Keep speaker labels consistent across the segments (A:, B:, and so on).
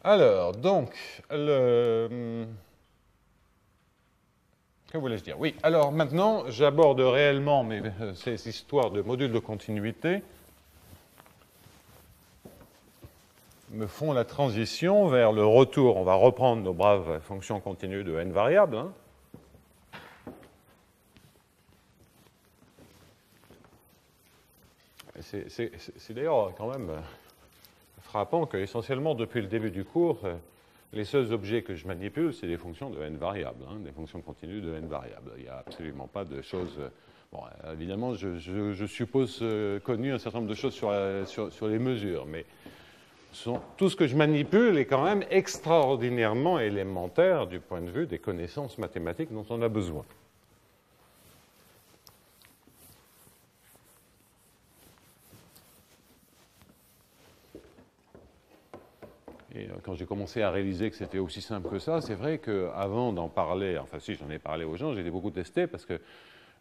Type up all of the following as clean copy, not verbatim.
A: Alors, donc, que voulais-je dire? Oui, alors maintenant, j'aborde réellement ces histoires de modules de continuité me font la transition vers le retour. On va reprendre nos braves fonctions continues de n variables. Hein. C'est d'ailleurs quand même frappant que, essentiellement, depuis le début du cours, les seuls objets que je manipule, c'est des fonctions de n variables, hein, des fonctions continues de n variables. Il n'y a absolument pas de choses... Bon, évidemment, je suppose connu un certain nombre de choses sur les mesures, mais tout ce que je manipule est quand même extraordinairement élémentaire du point de vue des connaissances mathématiques dont on a besoin. Et quand j'ai commencé à réaliser que c'était aussi simple que ça, c'est vrai qu'avant d'en parler, enfin si j'en ai parlé aux gens, j'ai beaucoup testé parce que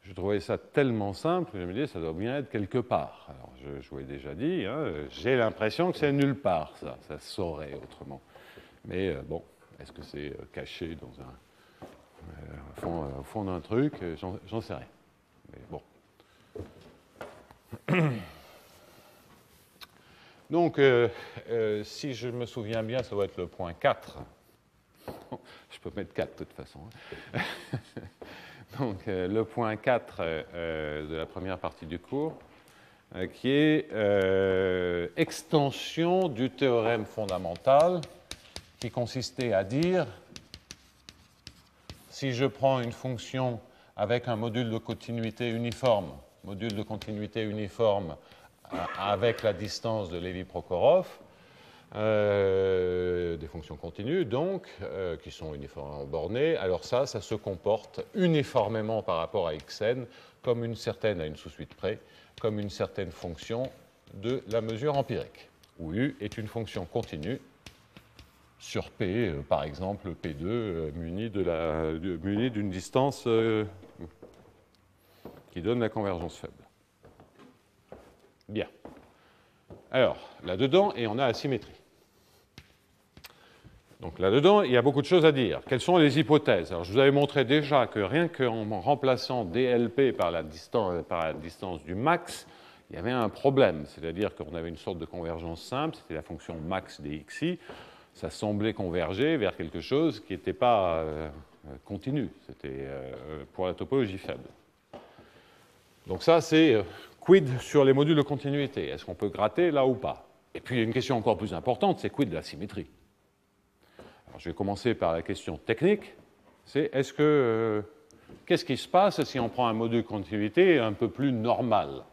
A: je trouvais ça tellement simple que je me disais ça doit bien être quelque part. Alors je vous l'ai déjà dit, hein, j'ai l'impression que c'est nulle part, ça se saurait autrement. Mais bon, est-ce que c'est caché dans au fond d'un truc? J'en sais rien. Mais bon. Donc, si je me souviens bien, ça doit être le point 4. Je peux mettre 4 de toute façon. Donc, le point 4 de la première partie du cours, qui est extension du théorème fondamental, qui consistait à dire, si je prends une fonction avec un module de continuité uniforme avec la distance de Lévy-Prokhorov, des fonctions continues, donc, qui sont uniformément bornées, alors ça se comporte uniformément par rapport à xn, comme une certaine, à une sous-suite près, comme une certaine fonction de la mesure empirique, où u est une fonction continue sur P, par exemple P2, muni d'une distance qui donne la convergence faible. Bien. Alors, là-dedans, et on a asymétrie. Donc là-dedans, il y a beaucoup de choses à dire. Quelles sont les hypothèses? Alors, je vous avais montré déjà que rien qu'en remplaçant dLp par la distance du max, il y avait un problème. C'est-à-dire qu'on avait une sorte de convergence simple, c'était la fonction max dxi. Ça semblait converger vers quelque chose qui n'était pas continu. C'était pour la topologie faible. Donc ça, c'est quid sur les modules de continuité? Est-ce qu'on peut gratter là ou pas? Et puis, il y a une question encore plus importante, c'est quid de la symétrie? Alors, je vais commencer par la question technique. C'est qu'est-ce qui se passe si on prend un module de continuité un peu plus normal?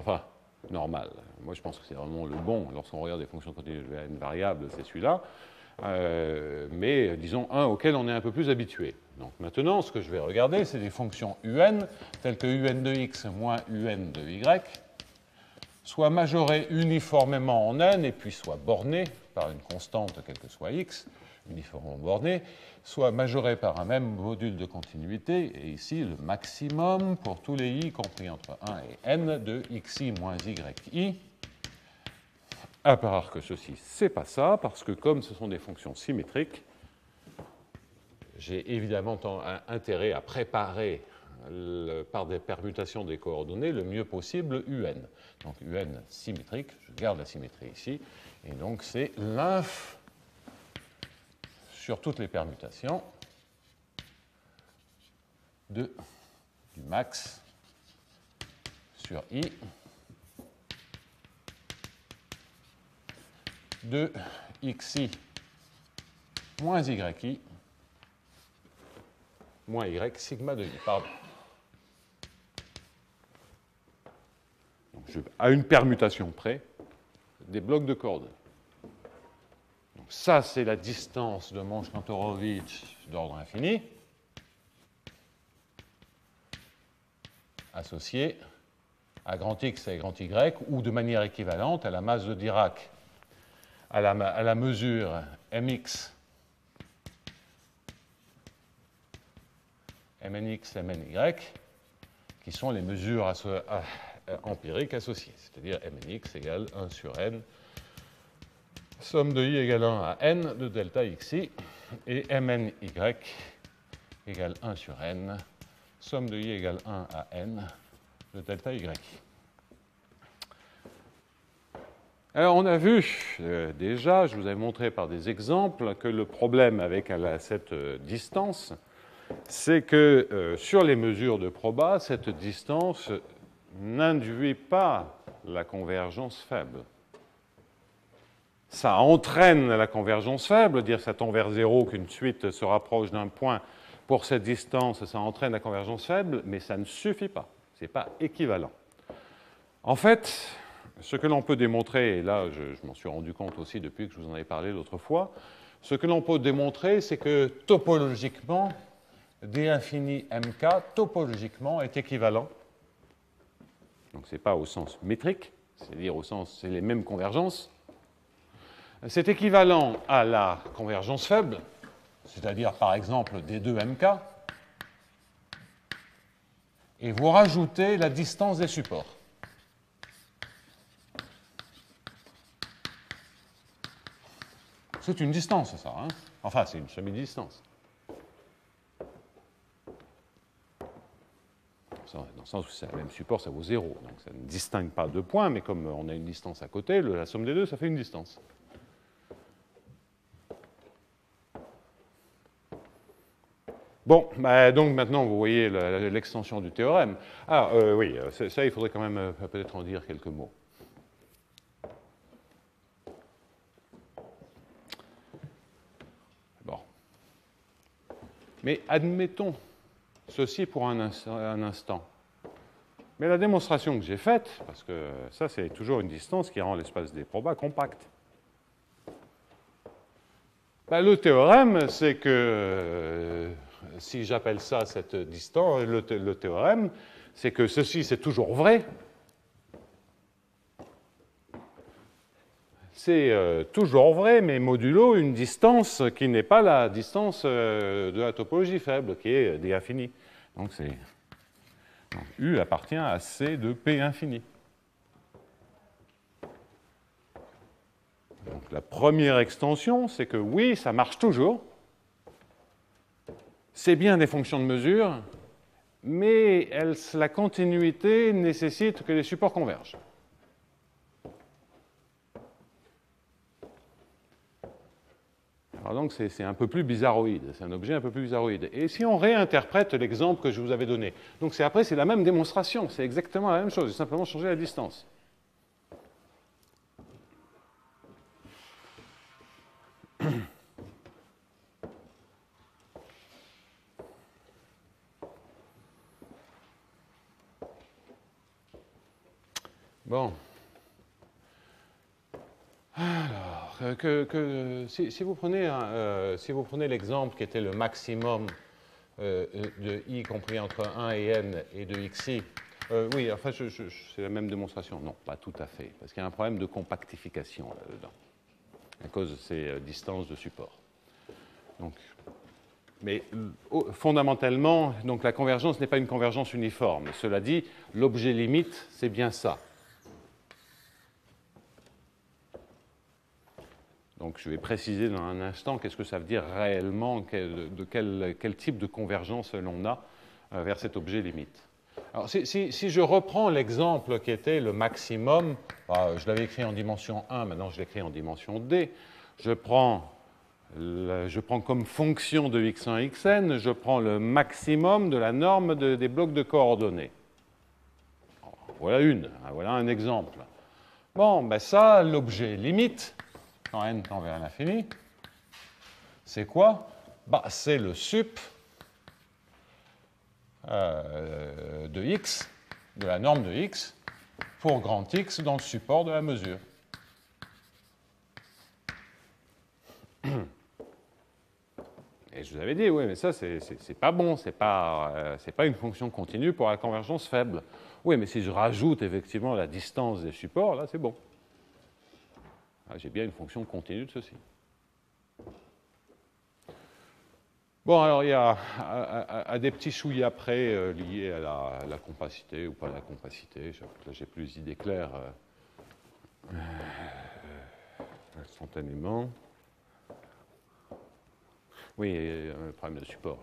A: Enfin, normal. Moi, je pense que c'est vraiment le bon. Lorsqu'on regarde des fonctions continues de n variables, c'est celui-là. Mais disons un auquel on est un peu plus habitué. Donc maintenant, ce que je vais regarder, c'est des fonctions un, telles que un de x moins un de y, soit majorées uniformément en n et puis soit bornées par une constante, quelle que soit x, uniformément bornées, soit majorées par un même module de continuité, et ici le maximum pour tous les i compris entre 1 et n de xi moins yi. À part que ceci, c'est pas ça, parce que comme ce sont des fonctions symétriques, j'ai évidemment intérêt à préparer par des permutations des coordonnées le mieux possible un. Donc un symétrique, je garde la symétrie ici, et donc c'est l'inf sur toutes les permutations du max sur i de xi moins yi moins y sigma de i. Pardon. Donc à une permutation près, des blocs de coordonnées. Donc ça, c'est la distance de Monch-Kantorowicz d'ordre infini, associée à grand X et grand Y, ou de manière équivalente à la masse de Dirac à la mesure mx, mnx, mny, qui sont les mesures empiriques associées, c'est-à-dire mnx égale 1 sur n somme de i égale 1 à n de delta xi, et mny égale 1 sur n, somme de i égale 1 à n de delta y. Alors, on a vu déjà, je vous avais montré par des exemples, que le problème avec cette distance, c'est que sur les mesures de proba, cette distance n'induit pas la convergence faible. Ça entraîne la convergence faible, dire ça tend vers 0, qu'une suite se rapproche d'un point pour cette distance, ça entraîne la convergence faible, mais ça ne suffit pas. Ce n'est pas équivalent. En fait, ce que l'on peut démontrer, et là je m'en suis rendu compte aussi depuis que je vous en avais parlé l'autre fois, ce que l'on peut démontrer, c'est que topologiquement, d infini mk, topologiquement, est équivalent. Donc ce n'est pas au sens métrique, c'est-à-dire au sens, c'est les mêmes convergences. C'est équivalent à la convergence faible, c'est-à-dire par exemple d2mk, et vous rajoutez la distance des supports. C'est une distance, ça. Hein, enfin, c'est une semi-distance. Dans le sens où c'est le même support, ça vaut 0. Donc ça ne distingue pas deux points, mais comme on a une distance à côté, la somme des deux, ça fait une distance. Bon, donc maintenant, vous voyez l'extension du théorème. Alors, oui, ça, il faudrait quand même peut-être en dire quelques mots. Bon. Mais admettons ceci pour un instant. Mais la démonstration que j'ai faite, parce que ça, c'est toujours une distance qui rend l'espace des probas compact. Le théorème, c'est que, si j'appelle ça cette distance, le théorème, c'est que ceci, c'est toujours vrai. C'est toujours vrai, mais modulo une distance qui n'est pas la distance de la topologie faible, qui est d infini. Donc, U appartient à C de P infini. Donc, la première extension, c'est que oui, ça marche toujours. C'est bien des fonctions de mesure, mais la continuité nécessite que les supports convergent. Alors donc, c'est un peu plus bizarroïde, c'est un objet un peu plus bizarroïde. Et si on réinterprète l'exemple que je vous avais donné, donc après, c'est la même démonstration, c'est exactement la même chose, j'ai simplement changé la distance. Bon. Alors, si vous prenez l'exemple qui était le maximum de i compris entre 1 et n et de xi, oui, enfin, c'est la même démonstration. Non, pas tout à fait, parce qu'il y a un problème de compactification là-dedans, à cause de ces distances de support. Donc, mais fondamentalement, donc, la convergence n'est pas une convergence uniforme. Cela dit, l'objet limite, c'est bien ça. Donc, je vais préciser dans un instant qu'est-ce que ça veut dire réellement, de quel type de convergence l'on a vers cet objet limite. Alors, si je reprends l'exemple qui était le maximum, je l'avais écrit en dimension 1, maintenant je l'écris en dimension d, je prends comme fonction de x1, xn, je prends le maximum de la norme des blocs de coordonnées. Voilà un exemple. Bon, ça, l'objet limite, quand n tend vers l'infini, c'est quoi? C'est le sup de x, de la norme de x, pour grand X dans le support de la mesure. Et je vous avais dit, oui, mais ça, c'est pas bon, c'est pas une fonction continue pour la convergence faible. Oui, mais si je rajoute effectivement la distance des supports, là, c'est bon. J'ai bien une fonction continue de ceci. Bon, alors il y a à des petits chouilles après liés à la compacité ou pas la compacité. Là, j'ai plus d'idées claires. instantanément. Oui, un problème de support.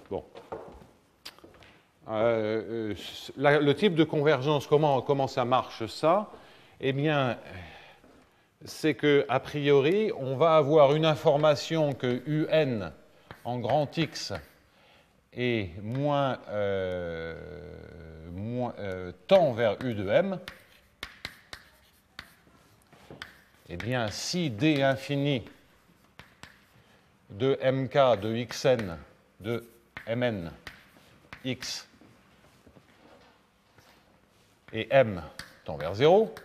A: Bon. Le type de convergence, comment ça marche ça? Eh bien, c'est qu'a priori, on va avoir une information que UN en grand X est tend vers U de M. Eh bien, si D infini de MK de XN de MN X et M tend vers 0,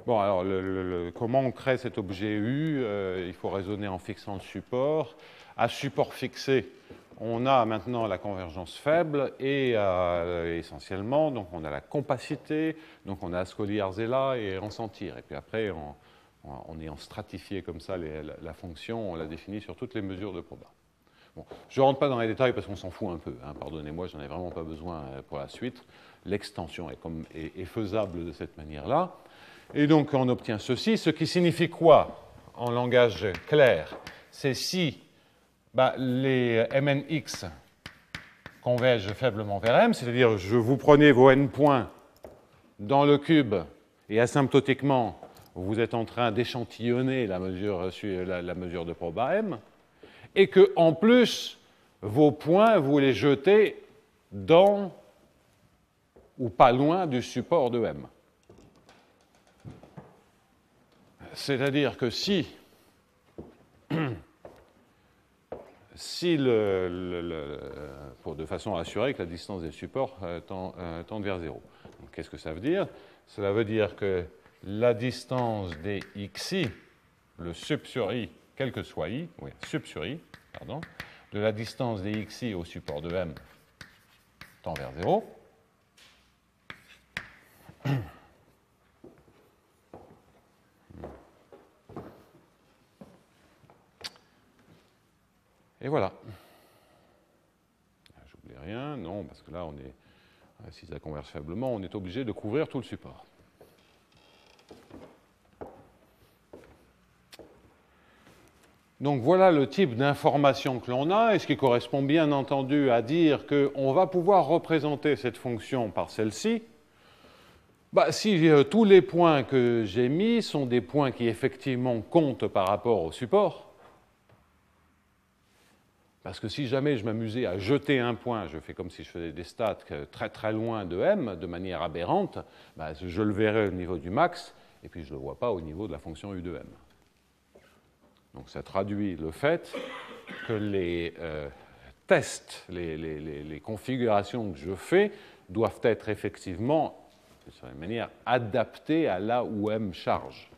A: bon, alors, comment on crée cet objet U? Il faut raisonner en fixant le support. À support fixé, on a maintenant la convergence faible et essentiellement, donc on a la compacité, donc on a Ascoli-Arzela et Rancentir. Et puis après, en ayant stratifié comme ça la fonction, on la définit sur toutes les mesures de proba. Bon, je ne rentre pas dans les détails parce qu'on s'en fout un peu. Hein, pardonnez-moi, je n'en ai vraiment pas besoin pour la suite. L'extension est faisable de cette manière-là. Et donc, on obtient ceci, ce qui signifie quoi en langage clair? C'est si les MNX convergent faiblement vers M, c'est-à-dire je vous prenez vos n points dans le cube et asymptotiquement, vous êtes en train d'échantillonner la mesure de proba M, et que en plus, vos points, vous les jetez dans ou pas loin du support de M. C'est-à-dire que si de façon à assurer que la distance des supports tende vers 0. Qu'est-ce que ça veut dire? Cela veut dire que la distance des xi, le sub sur i, quel que soit i, oui, sub sur i, pardon, de la distance des xi au support de M tend vers 0. Et voilà. J'oublie rien, non, parce que là, si ça converge faiblement, on est obligé de couvrir tout le support. Donc voilà le type d'information que l'on a, et ce qui correspond bien entendu à dire qu'on va pouvoir représenter cette fonction par celle-ci. Si tous les points que j'ai mis sont des points qui effectivement comptent par rapport au support, parce que si jamais je m'amusais à jeter un point, je fais comme si je faisais des stats très très loin de M, de manière aberrante, je le verrai au niveau du max, et puis je ne le vois pas au niveau de la fonction U de M. Donc ça traduit le fait que les tests, les configurations que je fais doivent être effectivement, de manière adaptée à là où M charge.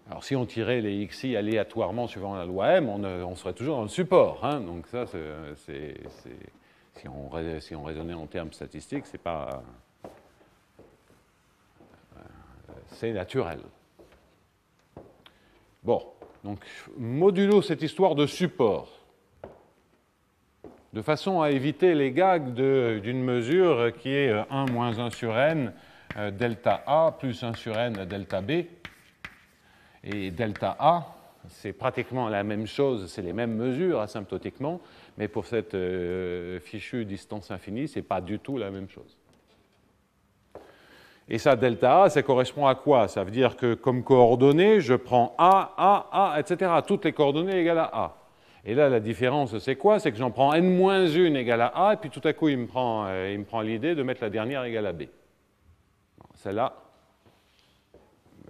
A: Alors, si on tirait les xi aléatoirement suivant la loi M, on serait toujours dans le support. Hein, donc, ça, si on raisonnait en termes statistiques, c'est naturel. Bon, donc, modulo cette histoire de support, de façon à éviter les gags d'une mesure qui est 1 moins 1 sur n delta A plus 1 sur n delta B. Et delta A, c'est pratiquement la même chose, c'est les mêmes mesures asymptotiquement, mais pour cette fichue distance infinie, ce n'est pas du tout la même chose. Et ça, delta A, ça correspond à quoi? Ça veut dire que comme coordonnées, je prends A, etc. Toutes les coordonnées égales à A. Et là, la différence, c'est quoi? C'est que j'en prends n-1 égale à A, et puis tout à coup, il me prend l'idée de mettre la dernière égale à B. Celle-là,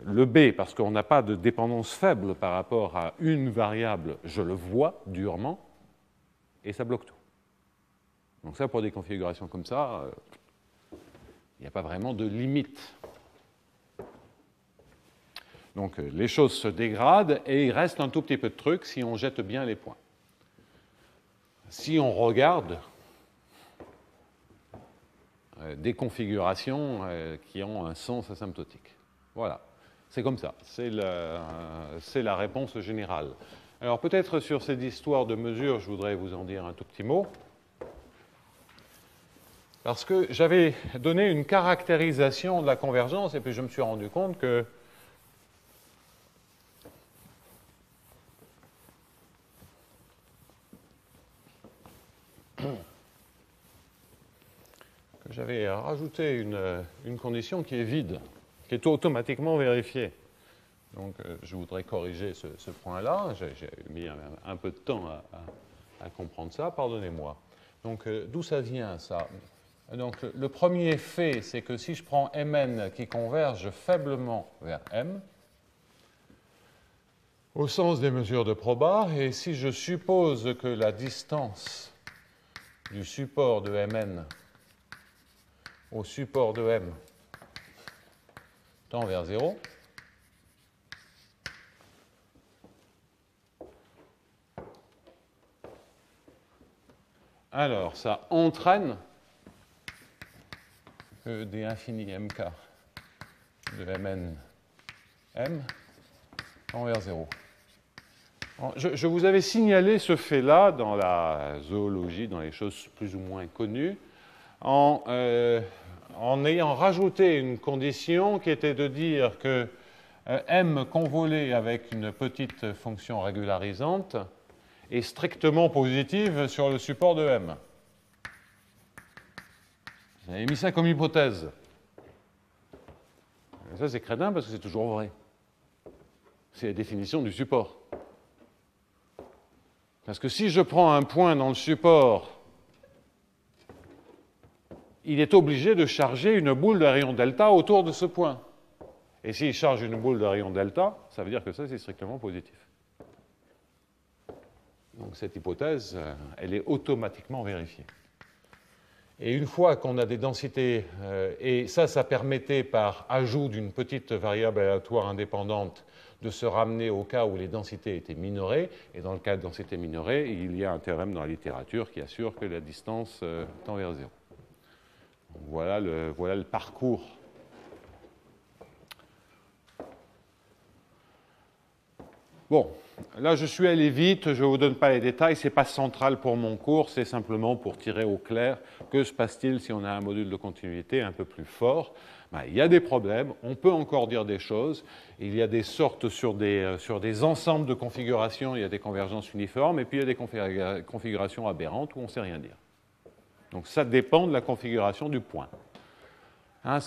A: le B, parce qu'on n'a pas de dépendance faible par rapport à une variable, je le vois durement, et ça bloque tout. Donc ça, pour des configurations comme ça, il n'y a pas vraiment de limite. Donc les choses se dégradent, et il reste un tout petit peu de truc si on jette bien les points. Si on regarde des configurations qui ont un sens asymptotique. Voilà. C'est comme ça, c'est la réponse générale. Alors peut-être sur cette histoire de mesure, je voudrais vous en dire un tout petit mot. Parce que j'avais donné une caractérisation de la convergence et puis je me suis rendu compte que j'avais rajouté une condition qui est vide, qui est automatiquement vérifiée. Donc je voudrais corriger ce point-là. J'ai mis un peu de temps à comprendre ça, pardonnez-moi. Donc d'où ça vient ça? Donc le premier fait, c'est que si je prends Mn qui converge faiblement vers M, au sens des mesures de proba, et si je suppose que la distance du support de Mn au support de M tend vers 0, alors ça entraîne que d infini mk de Mn M tend vers 0. Je vous avais signalé ce fait-là dans la zoologie, dans les choses plus ou moins connues, en ayant rajouté une condition qui était de dire que M convolé avec une petite fonction régularisante est strictement positive sur le support de M. J'avais mis ça comme hypothèse. Et ça, c'est crétin parce que c'est toujours vrai. C'est la définition du support. Parce que si je prends un point dans le support, il est obligé de charger une boule de rayon delta autour de ce point. Et s'il charge une boule de rayon delta, ça veut dire que ça, c'est strictement positif. Donc cette hypothèse, elle est automatiquement vérifiée. Et une fois qu'on a des densités, et ça permettait par ajout d'une petite variable aléatoire indépendante de se ramener au cas où les densités étaient minorées, et dans le cas de densité minorée, il y a un théorème dans la littérature qui assure que la distance tend vers 0. Voilà le parcours. Bon, là je suis allé vite, je ne vous donne pas les détails, ce n'est pas central pour mon cours, c'est simplement pour tirer au clair que se passe-t-il si on a un module de continuité un peu plus fort. Ben, il y a des problèmes, on peut encore dire des choses, il y a des sortes sur des ensembles de configurations, il y a des convergences uniformes, et puis il y a des configurations aberrantes où on ne sait rien dire. Donc ça dépend de la configuration du point. Hein,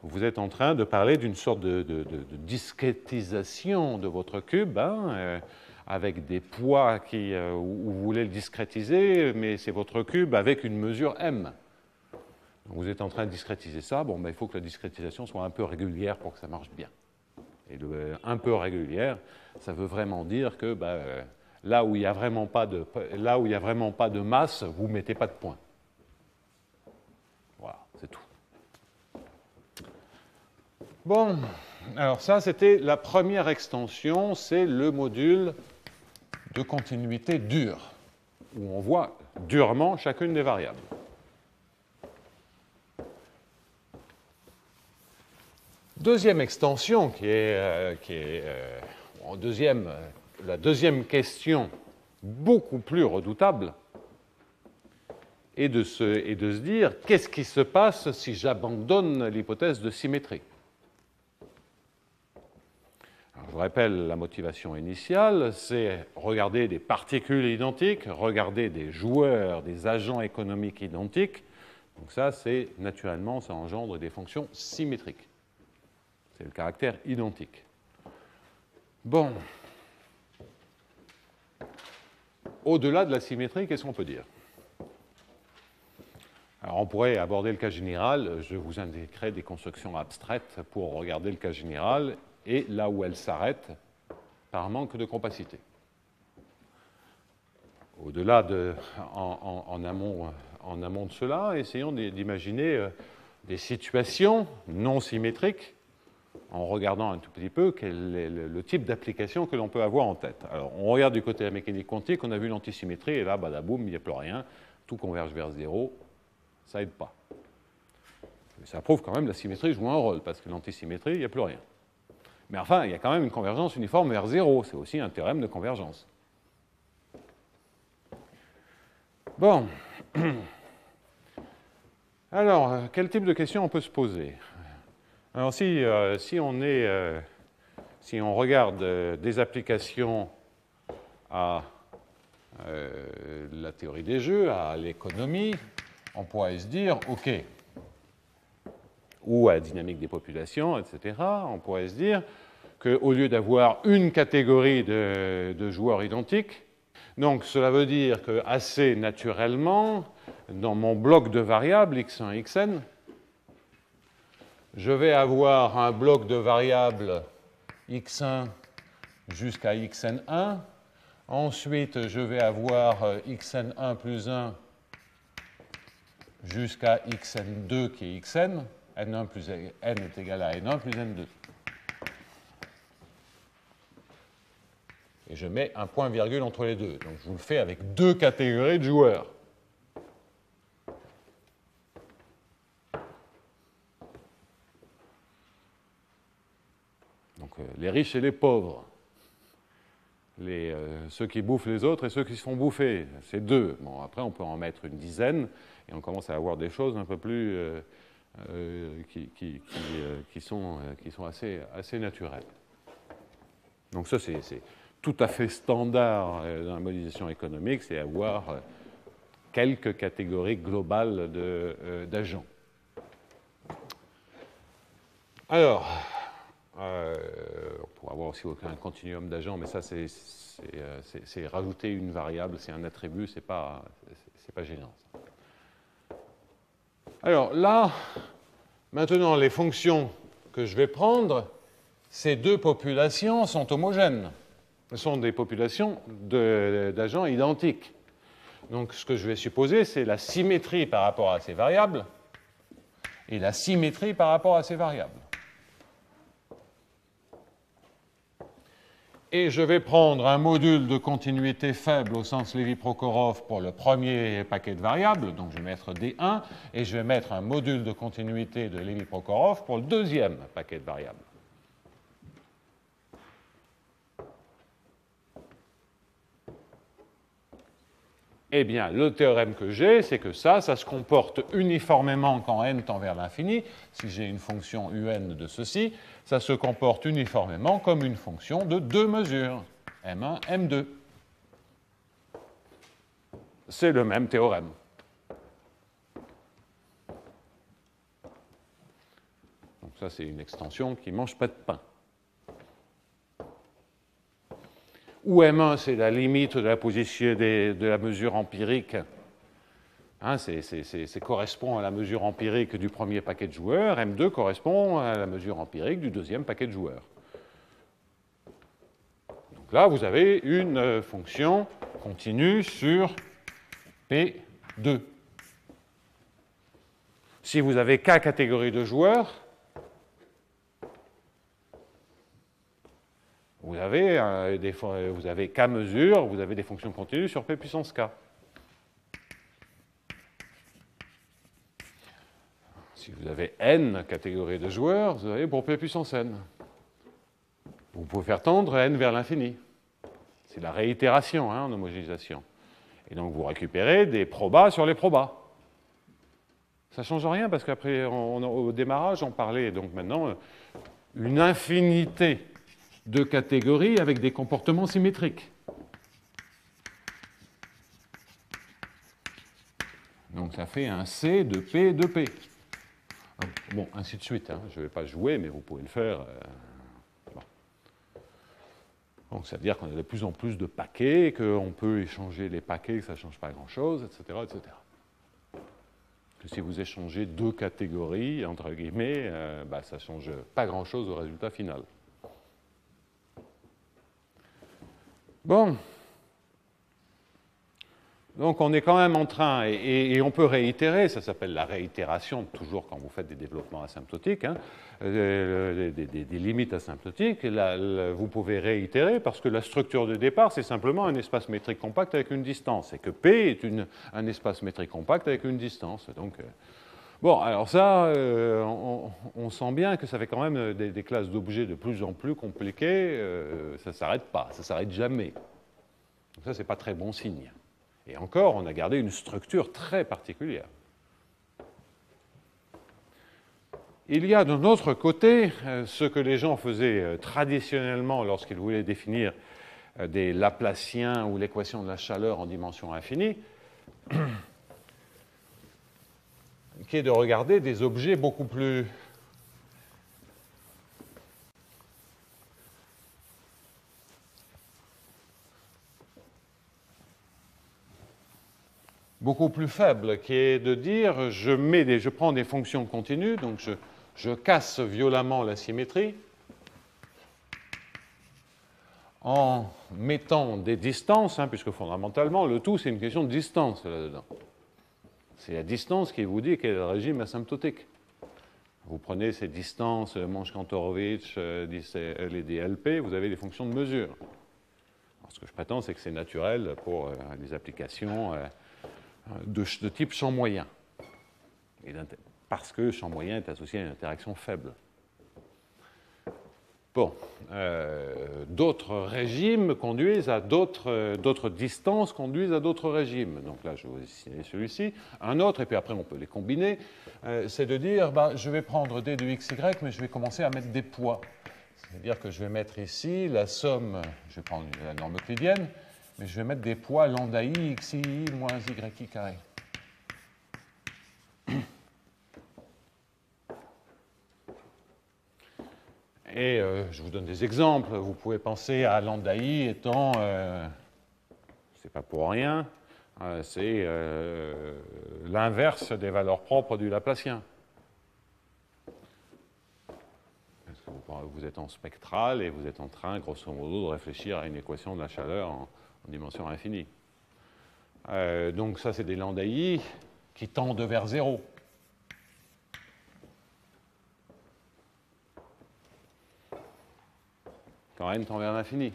A: vous êtes en train de parler d'une sorte de discrétisation de votre cube, hein, avec des poids où vous voulez le discrétiser, mais c'est votre cube avec une mesure m. Donc vous êtes en train de discrétiser ça, bon, ben, il faut que la discrétisation soit un peu régulière pour que ça marche bien. Et un peu régulière, ça veut vraiment dire que là où il n'y a vraiment pas de masse, vous ne mettez pas de point. Voilà, c'est tout. Bon, alors ça, c'était la première extension, c'est le module de continuité dure, où on voit durement chacune des variables. Deuxième extension, la deuxième question beaucoup plus redoutable, est de se dire qu'est-ce qui se passe si j'abandonne l'hypothèse de symétrie. Alors, je vous rappelle la motivation initiale, c'est regarder des particules identiques, regarder des joueurs, des agents économiques identiques. Donc ça, c'est naturellement, ça engendre des fonctions symétriques. C'est le caractère identique. Bon. Au-delà de la symétrie, qu'est-ce qu'on peut dire? Alors, on pourrait aborder le cas général. Je vous indiquerai des constructions abstraites pour regarder le cas général et là où elle s'arrête par manque de compacité. Au-delà en amont de cela, essayons d'imaginer des situations non symétriques en regardant un tout petit peu quel est le type d'application que l'on peut avoir en tête. Alors, on regarde du côté de la mécanique quantique, on a vu l'antisymétrie, et là, badaboum, il n'y a plus rien, tout converge vers 0, ça n'aide pas. Mais ça prouve quand même que la symétrie joue un rôle, parce que l'antisymétrie, il n'y a plus rien. Mais enfin, il y a quand même une convergence uniforme vers 0, c'est aussi un théorème de convergence. Bon. Alors, quel type de questions on peut se poser? Alors, si on regarde des applications à la théorie des jeux, à l'économie, on pourrait se dire, OK, ou à la dynamique des populations, etc., on pourrait se dire qu'au lieu d'avoir une catégorie de joueurs identiques, donc cela veut dire que assez naturellement, dans mon bloc de variables x1, xn, je vais avoir un bloc de variables x1 jusqu'à xn1. Ensuite, je vais avoir xn1 plus 1 jusqu'à xn2 qui est xn. n1 plus n est égal à n1 plus n2. Et je mets un point-virgule entre les deux. Donc je vous le fais avec deux catégories de joueurs. Donc les riches et les pauvres. Ceux qui bouffent les autres et ceux qui se font bouffer. C'est deux. Bon, après, on peut en mettre une dizaine et on commence à avoir des choses un peu plus qui sont assez naturelles. Donc ça, c'est tout à fait standard dans la modélisation économique, c'est avoir quelques catégories globales d'agents. Alors, on pourrait avoir aussi un continuum d'agents, mais ça, c'est rajouter une variable, c'est un attribut, c'est pas gênant. Ça. Alors là, maintenant, les fonctions que je vais prendre, ces deux populations sont homogènes. Ce sont des populations d'agents identiques. Donc, ce que je vais supposer, c'est la symétrie par rapport à ces variables et la symétrie par rapport à ces variables. Et je vais prendre un module de continuité faible au sens Lévy-Prokhorov pour le premier paquet de variables, donc je vais mettre D1, et je vais mettre un module de continuité de Lévy-Prokhorov pour le deuxième paquet de variables. Eh bien, le théorème que j'ai, c'est que ça se comporte uniformément quand n tend vers l'infini. Si j'ai une fonction un de ceci, ça se comporte uniformément comme une fonction de deux mesures, m1, m2. C'est le même théorème. Donc ça, c'est une extension qui ne mange pas de pain. Où M1, c'est la limite de la position de la mesure empirique. Hein, ça correspond à la mesure empirique du premier paquet de joueurs. M2 correspond à la mesure empirique du deuxième paquet de joueurs. Donc là, vous avez une fonction continue sur P2. Si vous avez K catégorie de joueurs, vous avez K mesures, vous avez des fonctions continues sur P puissance K. Si vous avez n catégories de joueurs, vous avez pour P puissance n. Vous pouvez faire tendre n vers l'infini. C'est la réitération en homogénéisation. Et donc vous récupérez des probas sur les probas. Ça ne change rien parce qu'après, au démarrage, on parlait donc maintenant une infinité de catégories avec des comportements symétriques. Donc ça fait un C de P de P. Bon, ainsi de suite. Hein. Je ne vais pas jouer, mais vous pouvez le faire. Bon. Donc ça veut dire qu'on a de plus en plus de paquets, qu'on peut échanger les paquets, que ça ne change pas grand-chose, etc., etc. Que si vous échangez deux catégories, entre guillemets, ça ne change pas grand-chose au résultat final. Bon. Donc on est quand même en train, et on peut réitérer, ça s'appelle la réitération, toujours quand vous faites des développements asymptotiques, hein, des limites asymptotiques, vous pouvez réitérer parce que la structure de départ, c'est simplement un espace métrique compact avec une distance, et que P est un espace métrique compact avec une distance. Donc, bon, alors ça, on sent bien que ça fait quand même des classes d'objets de plus en plus compliquées, ça ne s'arrête pas, ça ne s'arrête jamais. Donc ça, ce n'est pas très bon signe. Et encore, on a gardé une structure très particulière. Il y a d'un autre côté ce que les gens faisaient traditionnellement lorsqu'ils voulaient définir des Laplaciens ou l'équation de la chaleur en dimension infinie, qui est de regarder des objets beaucoup plus faible, qui est de dire je prends des fonctions continues, donc je casse violemment la symétrie en mettant des distances, puisque fondamentalement le tout c'est une question de distance là-dedans. C'est la distance qui vous dit quel est le régime asymptotique. Vous prenez ces distances, Monch-Kantorowicz, les DLP, vous avez des fonctions de mesure. Alors, ce que je prétends, c'est que c'est naturel pour des applications de type champ moyen, parce que champ moyen est associé à une interaction faible. Bon, d'autres régimes conduisent à d'autres distances conduisent à d'autres régimes. Donc là, je vais vous signaler celui-ci. Un autre, et puis après on peut les combiner, c'est de dire, je vais prendre d de xy, mais je vais commencer à mettre des poids. C'est-à-dire que je vais mettre ici la somme, je vais prendre la norme euclidienne, mais je vais mettre des poids lambda i, xi moins yi carré. Et je vous donne des exemples. Vous pouvez penser à lambda i étant, c'est pas pour rien, c'est l'inverse des valeurs propres du Laplacien. Parce que vous êtes en spectral et vous êtes en train, grosso modo, de réfléchir à une équation de la chaleur en dimension infinie. Donc ça, c'est des lambda i qui tendent vers 0. Quand n tend vers l'infini.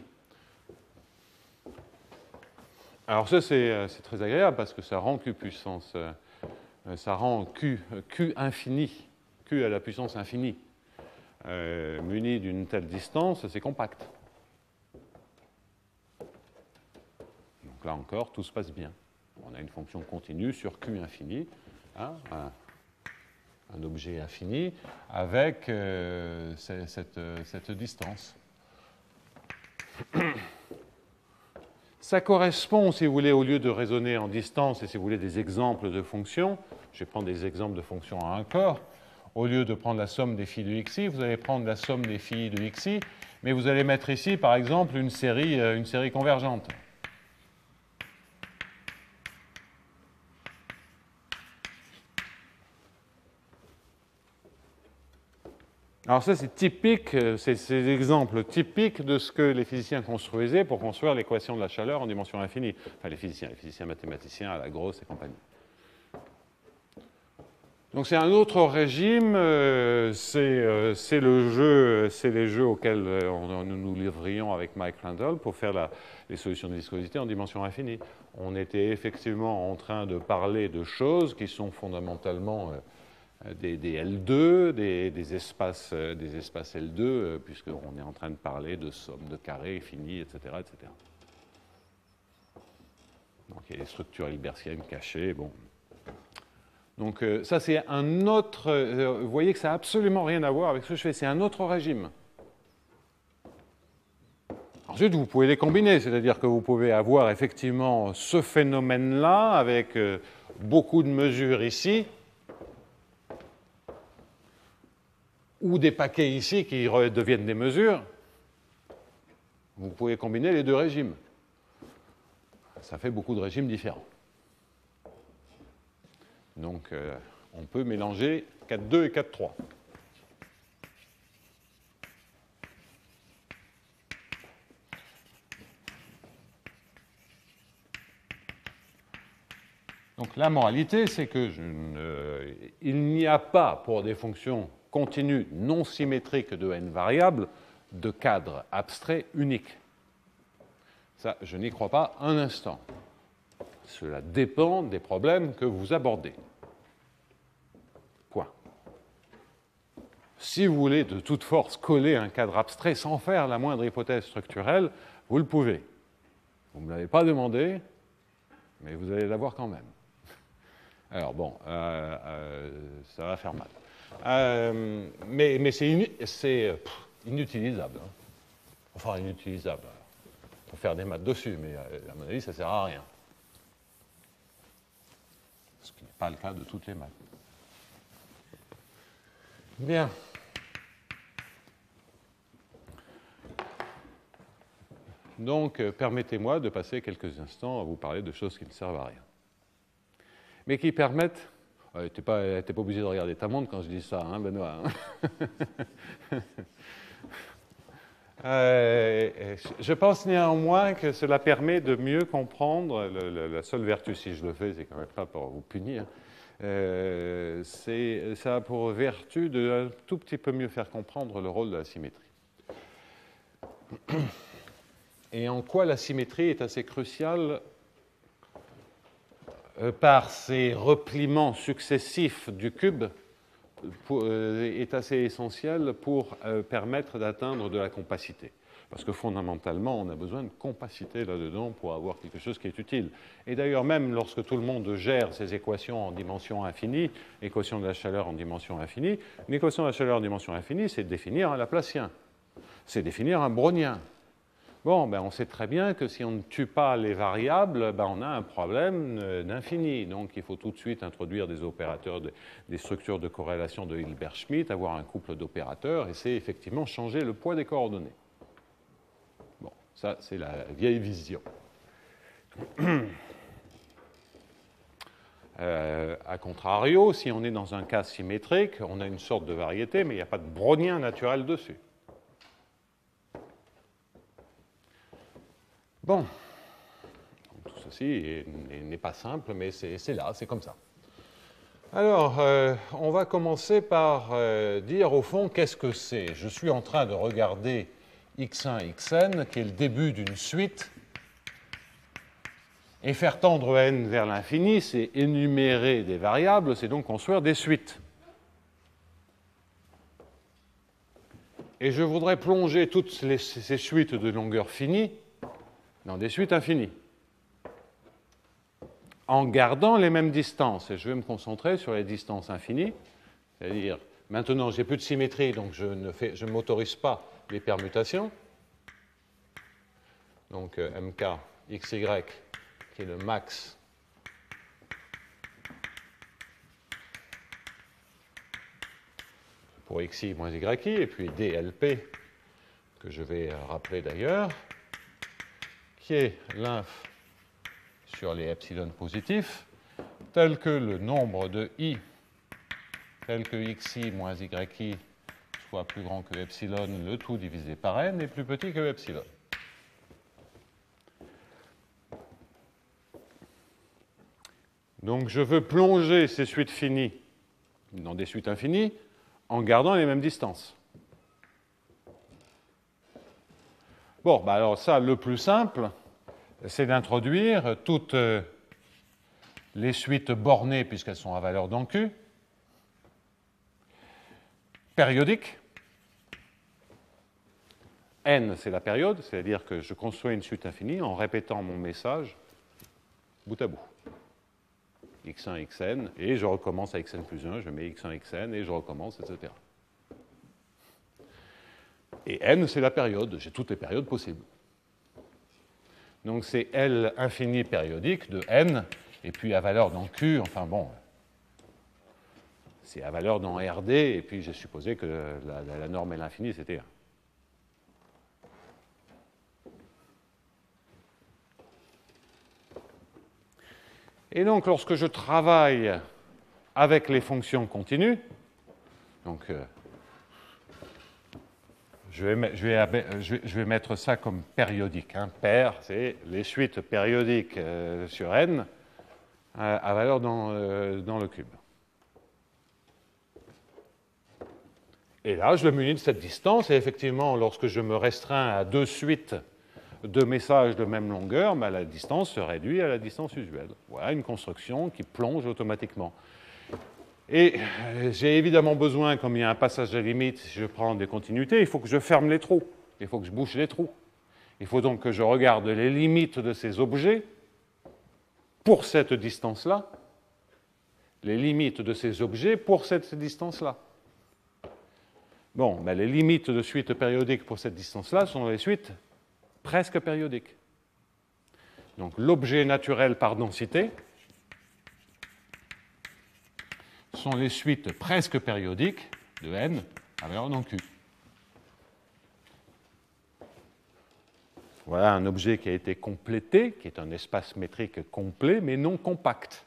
A: Alors ça, c'est très agréable parce que ça rend Q puissance, ça rend Q infini, Q à la puissance infinie, muni d'une telle distance, c'est compact. Donc là encore, tout se passe bien. On a une fonction continue sur Q infini, un objet infini, avec cette distance. Ça correspond, si vous voulez, au lieu de raisonner en distance et si vous voulez des exemples de fonctions, je vais prendre des exemples de fonctions à un corps, au lieu de prendre la somme des phi de xi, vous allez prendre la somme des phi de xi, mais vous allez mettre ici, par exemple, une série convergente. Alors ça, c'est typique, c'est des exemples typiques de ce que les physiciens construisaient pour construire l'équation de la chaleur en dimension infinie. Enfin, les physiciens mathématiciens à la grosse et compagnie. Donc c'est un autre régime, c'est les jeux auxquels nous nous livrions avec Mike Randall pour faire les solutions de viscosité en dimension infinie. On était effectivement en train de parler de choses qui sont fondamentalement des L2, des espaces L2, puisqu'on est en train de parler de somme de carrés finis, etc., etc. Donc il y a des structures hilbertiennes cachées, bon. Donc ça, c'est un autre... vous voyez que ça n'a absolument rien à voir avec ce que je fais. C'est un autre régime. Ensuite, vous pouvez les combiner. C'est-à-dire que vous pouvez avoir effectivement ce phénomène-là avec beaucoup de mesures ici, ou des paquets ici qui deviennent des mesures. Vous pouvez combiner les deux régimes. Ça fait beaucoup de régimes différents. Donc, on peut mélanger 4,2 et 4,3. Donc, la moralité, c'est que il n'y a pas, pour des fonctions continues non symétriques de n variables, de cadre abstrait unique. Ça, je n'y crois pas un instant. Cela dépend des problèmes que vous abordez. Point. Si vous voulez de toute force coller un cadre abstrait sans faire la moindre hypothèse structurelle, vous le pouvez. Vous ne me l'avez pas demandé, mais vous allez l'avoir quand même. Alors bon, ça va faire mal. Mais c'est inutilisable. Hein. Enfin, inutilisable. Il faut faire des maths dessus, mais à mon avis, ça ne sert à rien. Ce qui n'est pas le cas de toutes les maths. Bien. Donc, permettez-moi de passer quelques instants à vous parler de choses qui ne servent à rien. Mais qui permettent... Tu n'es pas obligé de regarder ta montre quand je dis ça, hein, Benoît. Je pense néanmoins que cela permet de mieux comprendre, la seule vertu, si je le fais, c'est quand même pas pour vous punir, ça a pour vertu de un tout petit peu mieux faire comprendre le rôle de la symétrie. Et en quoi la symétrie est assez cruciale par ces repliements successifs du cube est assez essentielle pour permettre d'atteindre de la compacité. Parce que fondamentalement, on a besoin de compacité là-dedans pour avoir quelque chose qui est utile. Et d'ailleurs, même lorsque tout le monde gère ces équations en dimension infinie, équation de la chaleur en dimension infinie, une équation de la chaleur en dimension infinie, c'est définir un Laplacien, c'est définir un brownien. Bon, ben on sait très bien que si on ne tue pas les variables, ben on a un problème d'infini. Donc il faut tout de suite introduire des opérateurs, des structures de corrélation de Hilbert-Schmidt, avoir un couple d'opérateurs, et c'est effectivement changer le poids des coordonnées. Bon, ça c'est la vieille vision. A contrario, si on est dans un cas symétrique, on a une sorte de variété, mais il n'y a pas de brownien naturel dessus. Bon, tout ceci n'est pas simple, mais c'est là, c'est comme ça. Alors, on va commencer par dire au fond qu'est-ce que c'est. Je suis en train de regarder x1, xn, qui est le début d'une suite, et faire tendre n vers l'infini, c'est énumérer des variables, c'est donc construire des suites. Et je voudrais plonger toutes ces suites de longueur finie dans des suites infinies, en gardant les mêmes distances. Et je vais me concentrer sur les distances infinies, c'est-à-dire, maintenant, je n'ai plus de symétrie, donc je ne m'autorise pas les permutations. Donc, mk xy, qui est le max pour xi moins yi, et puis dlp, que je vais rappeler d'ailleurs, qui est l'inf sur les epsilon positifs, tel que le nombre de i, tel que xi moins yi soit plus grand que epsilon, le tout divisé par n, est plus petit que epsilon. Donc je veux plonger ces suites finies dans des suites infinies en gardant les mêmes distances. Bon, bah alors ça, le plus simple, c'est d'introduire toutes les suites bornées, puisqu'elles sont à valeur dans Q, périodiques. N, c'est la période, c'est-à-dire que je construis une suite infinie en répétant mon message bout à bout. x1, xn, et je recommence à xn plus 1, je mets x1, xn, et je recommence, etc. Et n, c'est la période, j'ai toutes les périodes possibles. Donc c'est L infini périodique de n, et puis à valeur dans Q, enfin bon, c'est à valeur dans RD, et puis j'ai supposé que la norme L infini, c'était 1. Et donc lorsque je travaille avec les fonctions continues, donc je vais mettre ça comme périodique. Hein. Pair, c'est les suites périodiques sur n à valeur dans le cube. Et là, je le munis de cette distance, et effectivement, lorsque je me restreins à deux suites de messages de même longueur, ben, la distance se réduit à la distance usuelle. Voilà une construction qui plonge automatiquement. Et j'ai évidemment besoin, comme il y a un passage à limite, si je prends des continuités, il faut que je ferme les trous, il faut que je bouche les trous. Il faut donc que je regarde les limites de ces objets pour cette distance-là, les limites de ces objets pour cette distance-là. Bon, ben les limites de suite périodique pour cette distance-là sont les suites presque périodiques. Donc l'objet naturel par densité sont les suites presque périodiques de n à valeur non Q. Voilà un objet qui a été complété, qui est un espace métrique complet, mais non compact.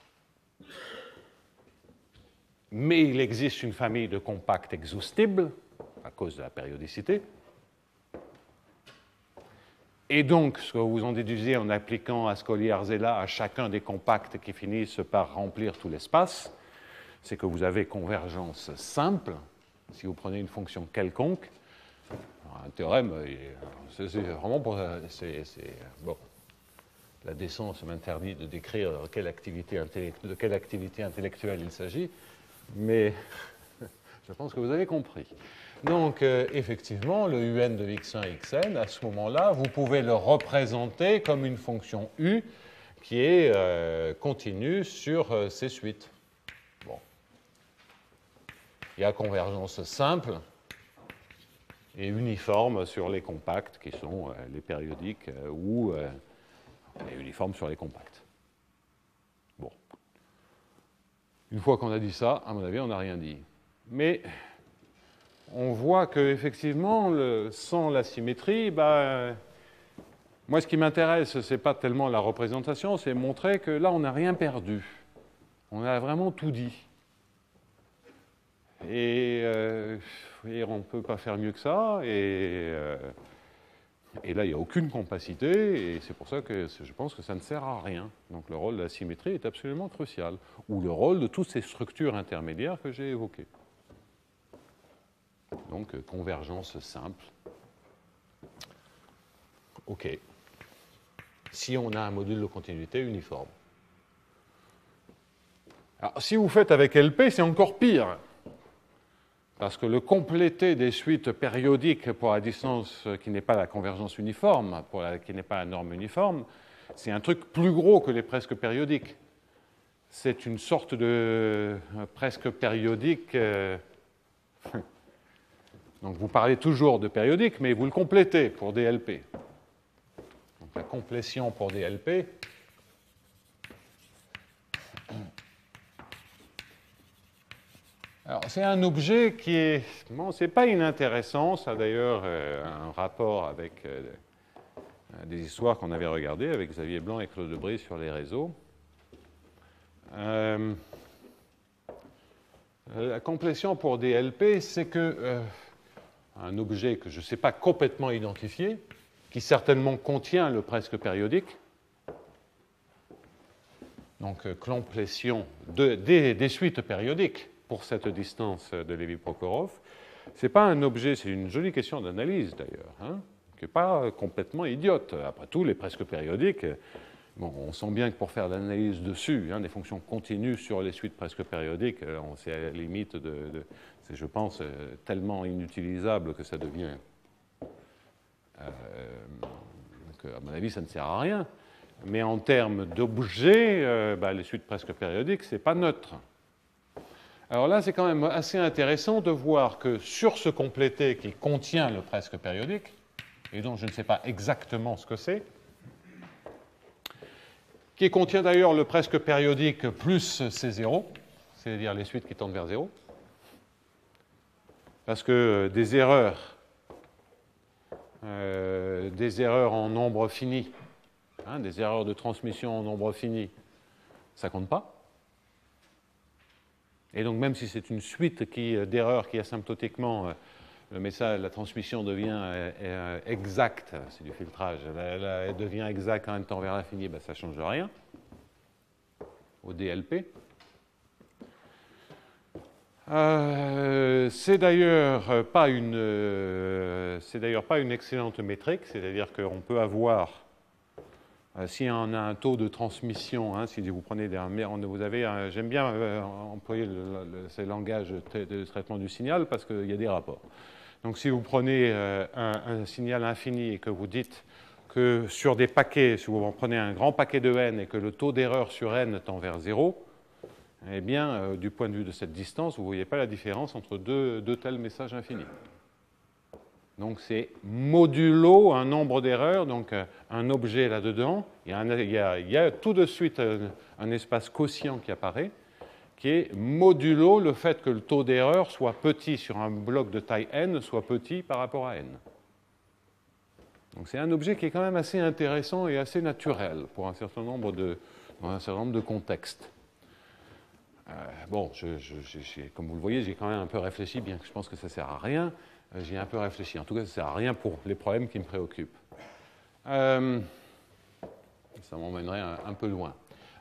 A: Mais il existe une famille de compacts exhaustibles, à cause de la périodicité. Et donc, ce que vous en déduisez en appliquant Ascoli-Arzela à chacun des compacts qui finissent par remplir tout l'espace, c'est que vous avez convergence simple, si vous prenez une fonction quelconque. Un théorème, c'est vraiment pour... bon, la décence m'interdit de décrire de quelle activité intellectuelle il s'agit, mais je pense que vous avez compris. Donc, effectivement, le UN de x1, xn, à ce moment-là, vous pouvez le représenter comme une fonction u qui est continue sur ces suites. Bon. Il y a convergence simple et uniforme sur les compacts qui sont les périodiques ou uniforme sur les compacts. Bon. Une fois qu'on a dit ça, à mon avis, on n'a rien dit. Mais on voit qu'effectivement, sans la symétrie, moi, ce qui m'intéresse, ce n'est pas tellement la représentation, c'est montrer que là, on n'a rien perdu. On a vraiment tout dit. Et on ne peut pas faire mieux que ça. Et là, il n'y a aucune compacité, et c'est pour ça que je pense que ça ne sert à rien. Donc le rôle de la symétrie est absolument crucial, ou le rôle de toutes ces structures intermédiaires que j'ai évoquées. Donc convergence simple. OK. Si on a un module de continuité uniforme. Alors, si vous faites avec LP, c'est encore pire. Parce que le complété des suites périodiques pour la distance qui n'est pas la convergence uniforme, qui n'est pas la norme uniforme, c'est un truc plus gros que les presque périodiques. C'est une sorte de presque périodique. Donc vous parlez toujours de périodique, mais vous le complétez pour DLP. Donc la complétion pour DLP. Alors, c'est un objet qui est... Bon, c'est pas inintéressant, ça a d'ailleurs un rapport avec des histoires qu'on avait regardées avec Xavier Blanc et Claude Lebris sur les réseaux. La complétion pour DLP, c'est que un objet que je ne sais pas complètement identifier, qui certainement contient le presque périodique, donc complétion des suites périodiques, pour cette distance de Lévy-Prokhorov. Ce n'est pas un objet, c'est une jolie question d'analyse d'ailleurs, hein, qui n'est pas complètement idiote. Après tout, les presque périodiques, bon, on sent bien que pour faire l'analyse dessus, des fonctions continues sur les suites presque périodiques, c'est à la limite c'est, je pense, tellement inutilisable que ça devient... à mon avis, ça ne sert à rien. Mais en termes d'objets, les suites presque périodiques, ce n'est pas neutre. Alors là, c'est quand même assez intéressant de voir que sur ce complété qui contient le presque périodique, et dont je ne sais pas exactement ce que c'est, qui contient d'ailleurs le presque périodique plus C0, c'est-à-dire les suites qui tendent vers 0, parce que des erreurs en nombre fini, des erreurs de transmission en nombre fini, ça ne compte pas. Et donc, même si c'est une suite d'erreurs qui asymptotiquement, la transmission devient exacte, c'est du filtrage, elle devient exacte quand elle tend vers l'infini, ça ne change rien au DLP. C'est d'ailleurs pas une excellente métrique, c'est-à-dire qu'on peut avoir, si on a un taux de transmission, si vous prenez vous avez, j'aime bien employer ces langages de traitement du signal parce qu'il y a des rapports. Donc si vous prenez un signal infini et que vous dites que sur des paquets, si vous en prenez un grand paquet de n et que le taux d'erreur sur n tend vers 0, eh bien, du point de vue de cette distance, vous ne voyez pas la différence entre deux tels messages infinis. Donc c'est modulo un nombre d'erreurs, donc un objet là-dedans. Il y a tout de suite un espace quotient qui apparaît, qui est modulo le fait que le taux d'erreur soit petit sur un bloc de taille n, soit petit par rapport à n. Donc c'est un objet qui est quand même assez intéressant et assez naturel pour un certain nombre de contextes. Bon, comme vous le voyez, j'ai quand même un peu réfléchi, bien que je pense que ça ne sert à rien. J'ai un peu réfléchi. En tout cas, ça ne sert à rien pour les problèmes qui me préoccupent. Ça m'emmènerait un peu loin.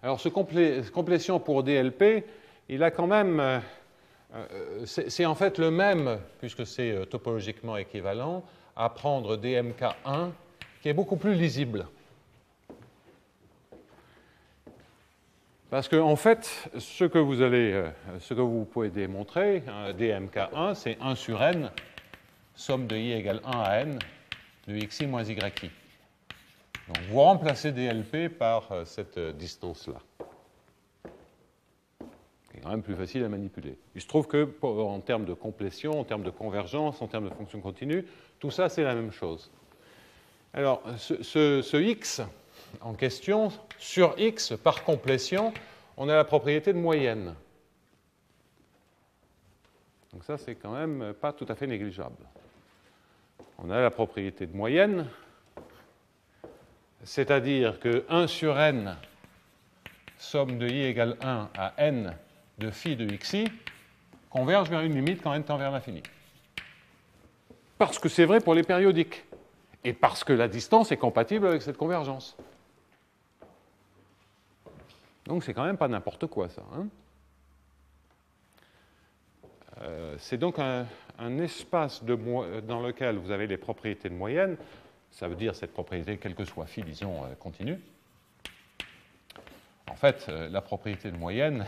A: Alors, ce complétion pour DLP, il a quand même... c'est en fait le même, puisque c'est topologiquement équivalent, à prendre DMK1, qui est beaucoup plus lisible. Parce qu'en en fait, ce que vous pouvez démontrer, DMK1, c'est 1 sur n, somme de i égale 1 à n, de xi moins yi. Donc vous remplacez DLP par cette distance-là. C'est quand même plus facile à manipuler. Il se trouve que en termes de complétion, en termes de convergence, en termes de fonction continue, tout ça c'est la même chose. Alors, ce x en question, sur x par complétion, on a la propriété de moyenne. Donc ça, c'est quand même pas tout à fait négligeable. On a la propriété de moyenne, c'est-à-dire que 1 sur n, somme de i égale 1 à n de phi de xi, converge vers une limite quand n tend vers l'infini. Parce que c'est vrai pour les périodiques, et parce que la distance est compatible avec cette convergence. Donc c'est quand même pas n'importe quoi, ça. Hein. C'est donc un espace dans lequel vous avez les propriétés de moyenne. Ça veut dire cette propriété, quel que soit phi, disons, continue. En fait, la propriété de moyenne,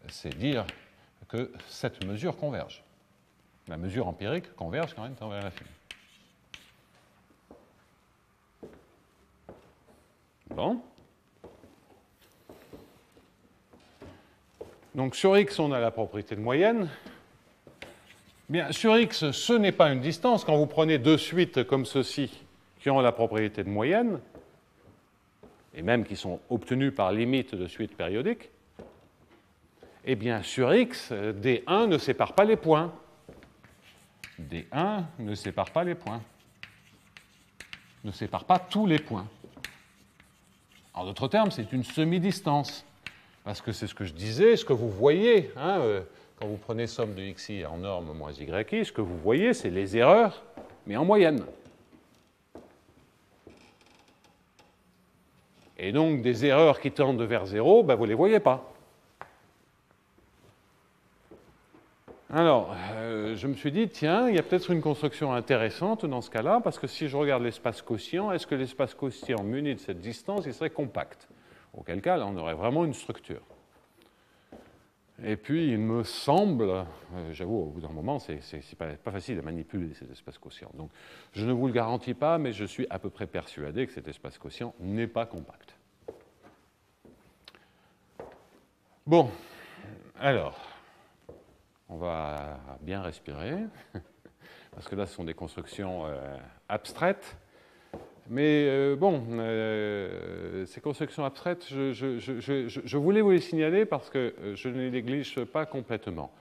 A: c'est dire que cette mesure converge. La mesure empirique converge quand même tend vers l'infini. Bon. Donc sur x, on a la propriété de moyenne. Bien, sur x, ce n'est pas une distance. Quand vous prenez deux suites comme ceci, qui ont la propriété de moyenne, et même qui sont obtenues par limite de suite périodique, eh bien, sur x, D1 ne sépare pas les points. D1 ne sépare pas les points. Ne sépare pas tous les points. En d'autres termes, c'est une semi-distance. Parce que c'est ce que je disais, ce que vous voyez, hein, quand vous prenez somme de xi en norme moins yi, ce que vous voyez, c'est les erreurs, mais en moyenne. Et donc, des erreurs qui tendent vers 0, ben, vous ne les voyez pas. Alors, je me suis dit, tiens, il y a peut-être une construction intéressante dans ce cas-là, parce que si je regarde l'espace quotient, est-ce que l'espace quotient muni de cette distance, il serait compact? Auquel cas, là, on aurait vraiment une structure. Et puis, il me semble, j'avoue, au bout d'un moment, c'est pas facile à manipuler cet espace quotient. Donc, je ne vous le garantis pas, mais je suis à peu près persuadé que cet espace quotient n'est pas compact. Bon, alors, on va bien respirer, parce que là, ce sont des constructions abstraites. Mais bon, ces constructions abstraites, je voulais vous les signaler parce que je ne les néglige pas complètement.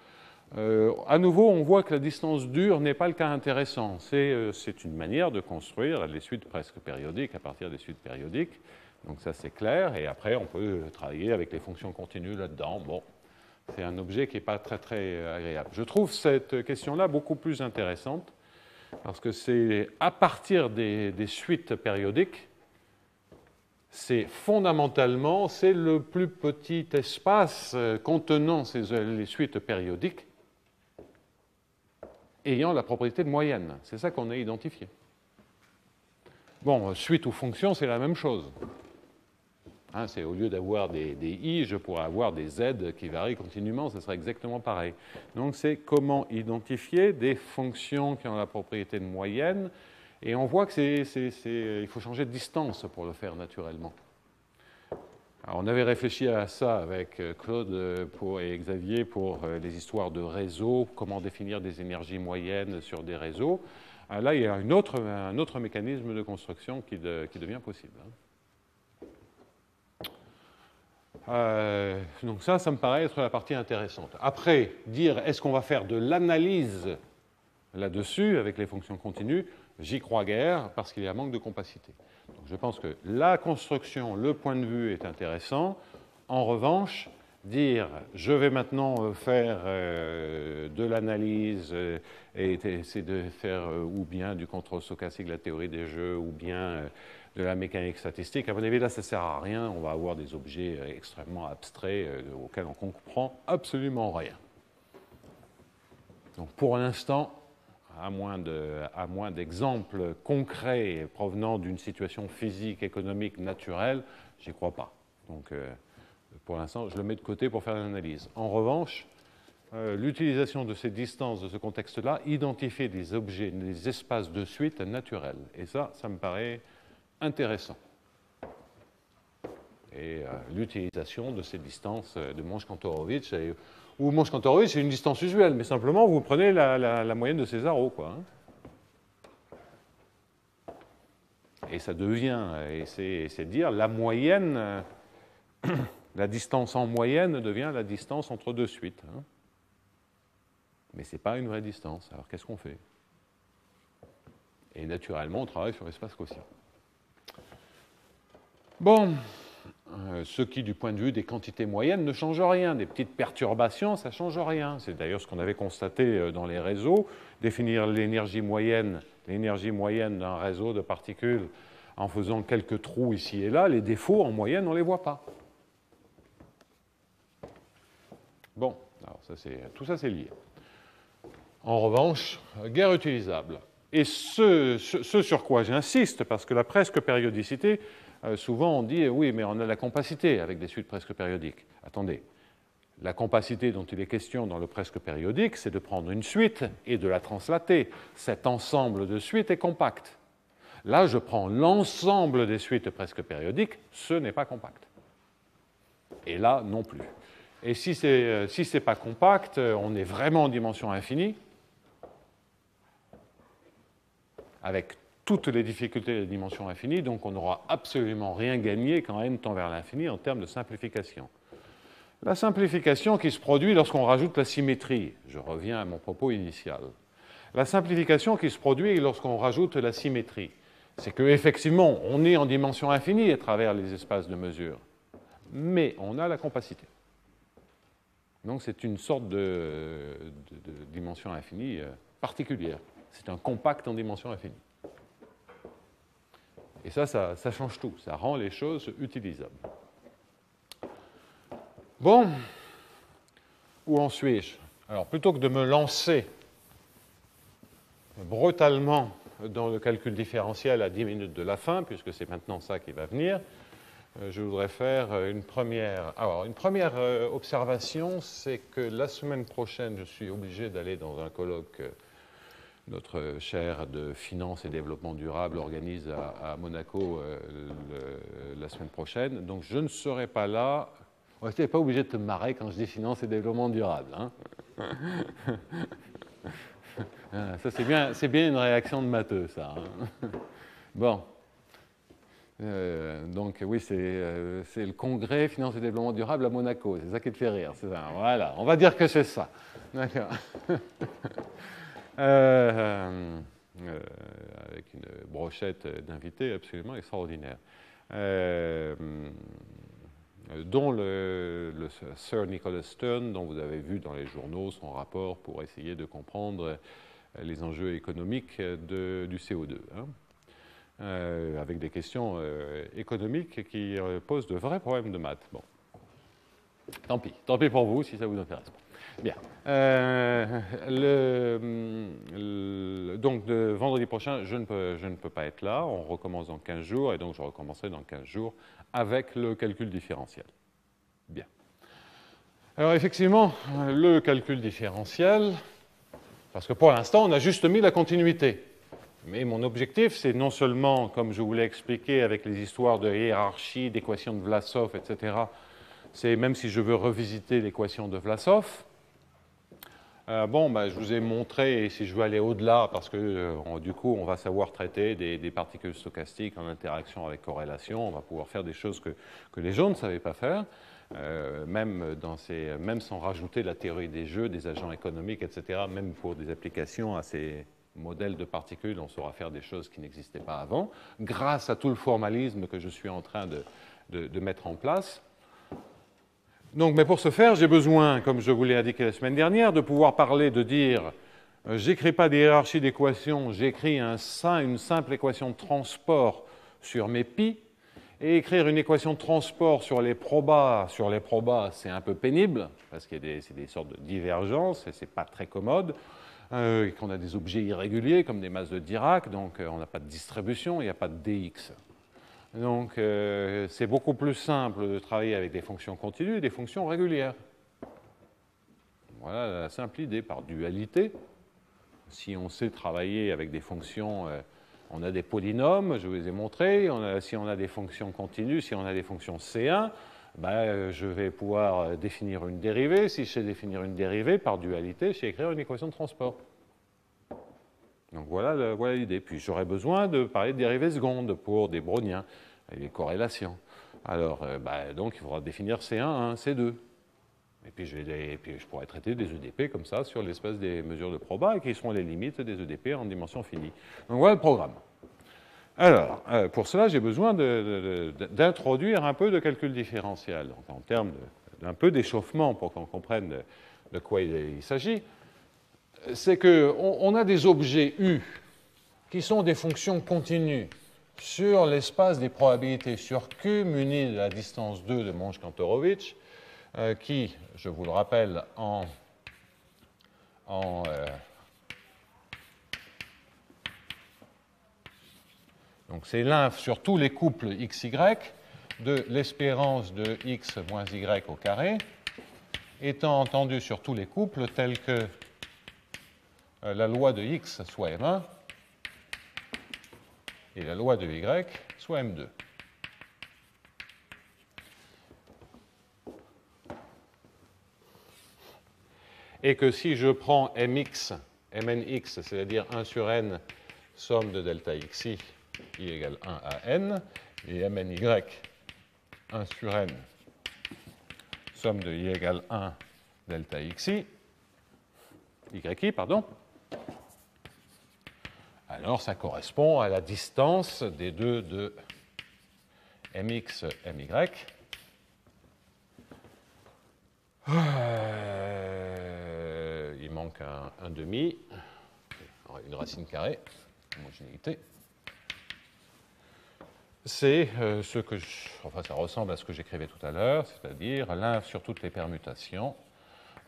A: À nouveau, on voit que la distance dure n'est pas le cas intéressant. C'est une manière de construire les suites presque périodiques à partir des suites périodiques. Donc ça, c'est clair. Et après, on peut travailler avec les fonctions continues là-dedans. Bon, c'est un objet qui n'est pas très, très agréable. Je trouve cette question-là beaucoup plus intéressante. Parce que c'est à partir des suites périodiques, c'est fondamentalement, c'est le plus petit espace contenant les suites périodiques ayant la propriété de moyenne. C'est ça qu'on a identifié. Bon, suite ou fonction, c'est la même chose. Hein, c'est au lieu d'avoir des i, je pourrais avoir des z qui varient continuellement, ce serait exactement pareil. Donc c'est comment identifier des fonctions qui ont la propriété de moyenne, et on voit que il faut changer de distance pour le faire naturellement. Alors, on avait réfléchi à ça avec Claude et Xavier pour les histoires de réseaux, comment définir des énergies moyennes sur des réseaux. Là, il y a un autre mécanisme de construction qui devient possible. Donc ça me paraît être la partie intéressante. Après, dire est-ce qu'on va faire de l'analyse là-dessus avec les fonctions continues, j'y crois guère parce qu'il y a un manque de compacité. Donc je pense que la construction, le point de vue est intéressant. En revanche, dire je vais maintenant faire de l'analyse et essayer de faire ou bien du contrôle stochastique de la théorie des jeux ou bien de la mécanique statistique, à mon avis là ça ne sert à rien, on va avoir des objets extrêmement abstraits auxquels on ne comprend absolument rien. Donc pour l'instant, à moins d'exemples concrets provenant d'une situation physique, économique, naturelle, j'y crois pas. Donc pour l'instant, je le mets de côté pour faire l'analyse. En revanche, l'utilisation de ces distances, de ce contexte-là, identifier des objets, des espaces de suite naturels. Et ça me paraît intéressant. Et l'utilisation de ces distances de Monge-Kantorowicz, où Monge-Kantorowicz, c'est une distance usuelle, mais simplement, vous prenez la moyenne de Césaro, quoi. Et ça devient, et c'est dire, la moyenne, la distance en moyenne devient la distance entre deux suites. Mais ce n'est pas une vraie distance. Alors qu'est-ce qu'on fait? Et naturellement, on travaille sur l'espace quotient. Bon, ce qui, du point de vue des quantités moyennes, ne change rien. Des petites perturbations, ça ne change rien. C'est d'ailleurs ce qu'on avait constaté dans les réseaux. Définir l'énergie moyenne d'un réseau de particules en faisant quelques trous ici et là, les défauts, en moyenne, on ne les voit pas. Bon, alors tout ça, c'est lié. En revanche, guère utilisable. Et ce sur quoi j'insiste, parce que la presque périodicité, souvent on dit oui, mais on a la compacité avec des suites presque périodiques. Attendez, la compacité dont il est question dans le presque périodique, c'est de prendre une suite et de la translater. Cet ensemble de suites est compact. Là, je prends l'ensemble des suites presque périodiques, ce n'est pas compact. Et là, non plus. Et si ce n'est pas compact, on est vraiment en dimension infinie, avec toutes les difficultés de dimension infinie, donc on n'aura absolument rien gagné quand n tend vers l'infini en termes de simplification. La simplification qui se produit lorsqu'on rajoute la symétrie, je reviens à mon propos initial. La simplification qui se produit lorsqu'on rajoute la symétrie, c'est qu'effectivement, on est en dimension infinie à travers les espaces de mesure, mais on a la compacité. Donc c'est une sorte de dimension infinie particulière. C'est un compact en dimension infinie. Et ça change tout. Ça rend les choses utilisables. Bon, où en suis-je? Alors, plutôt que de me lancer brutalement dans le calcul différentiel à 10 minutes de la fin, puisque c'est maintenant ça qui va venir, je voudrais faire une première... Alors, une première observation, c'est que la semaine prochaine, je suis obligé d'aller dans un colloque... Notre chaire de finance et développement durable organise à Monaco la semaine prochaine. Donc je ne serai pas là. Tu n'es pas obligé de te marrer quand je dis finance et développement durable. Hein. Ça, c'est bien une réaction de matheux, ça. Hein. Bon. Donc oui, c'est le congrès finance et développement durable à Monaco. C'est ça qui te fait rire. C'est ça. Voilà, on va dire que c'est ça. D'accord. Avec une brochette d'invités absolument extraordinaire, dont le Sir Nicholas Stern, dont vous avez vu dans les journaux son rapport pour essayer de comprendre les enjeux économiques du CO2, hein, avec des questions économiques qui posent de vrais problèmes de maths. Bon, tant pis pour vous si ça vous intéresse. Bien. Donc, vendredi prochain, je ne peux pas être là. On recommence dans 15 jours, et donc je recommencerai dans 15 jours avec le calcul différentiel. Bien. Alors, effectivement, le calcul différentiel, parce que pour l'instant, on a juste mis la continuité. Mais mon objectif, c'est non seulement, comme je vous l'ai expliqué avec les histoires de hiérarchie, d'équations de Vlasov, etc., c'est même si je veux revisiter l'équation de Vlasov, je vous ai montré, et si je veux aller au-delà, parce que du coup, on va savoir traiter des particules stochastiques en interaction avec corrélation, on va pouvoir faire des choses que les gens ne savaient pas faire, même sans rajouter la théorie des jeux, des agents économiques, etc., même pour des applications à ces modèles de particules, on saura faire des choses qui n'existaient pas avant, grâce à tout le formalisme que je suis en train de mettre en place. Donc, mais pour ce faire, j'ai besoin, comme je vous l'ai indiqué la semaine dernière, de pouvoir parler, de dire j'écris pas des hiérarchies d'équations, j'écris une simple équation de transport sur mes pi, et écrire une équation de transport sur les probas. Sur les probas, c'est un peu pénible, parce qu'il y a des sortes de divergences, et c'est pas très commode, et qu'on a des objets irréguliers, comme des masses de Dirac, donc on n'a pas de distribution, il n'y a pas de dx. Donc, c'est beaucoup plus simple de travailler avec des fonctions continues et des fonctions régulières. Voilà la simple idée, par dualité. Si on sait travailler avec des fonctions, on a des polynômes, je vous les ai montrés, si on a des fonctions continues, si on a des fonctions C1, je vais pouvoir définir une dérivée. Si je sais définir une dérivée, par dualité, je sais écrire une équation de transport. Donc voilà l'idée. Puis j'aurais besoin de parler de dérivées secondes pour des browniens et les corrélations. Alors, donc il faudra définir C1, C2. Et puis je pourrais traiter des EDP comme ça sur l'espace des mesures de proba et qui seront les limites des EDP en dimension finie. Donc voilà le programme. Alors, pour cela, j'ai besoin d'introduire un peu de calcul différentiel, donc en termes d'un peu d'échauffement pour qu'on comprenne de quoi il s'agit. C'est qu'on a des objets U qui sont des fonctions continues sur l'espace des probabilités sur Q muni de la distance 2 de Monge-Kantorowicz, qui, je vous le rappelle, donc c'est l'inf sur tous les couples XY de l'espérance de x moins y au carré, étant entendu sur tous les couples tels que la loi de x soit M1 et la loi de y soit M2. Et que si je prends mx, mnx, c'est-à-dire 1 sur n, somme de delta xi, i égale 1 à n, et mny, 1 sur n, somme de i égale 1 delta xi, yi, pardon, alors ça correspond à la distance des deux de mx, my. Il manque un demi, une racine carrée, homogénéité. C'est ça ressemble à ce que j'écrivais tout à l'heure, c'est-à-dire l'inf sur toutes les permutations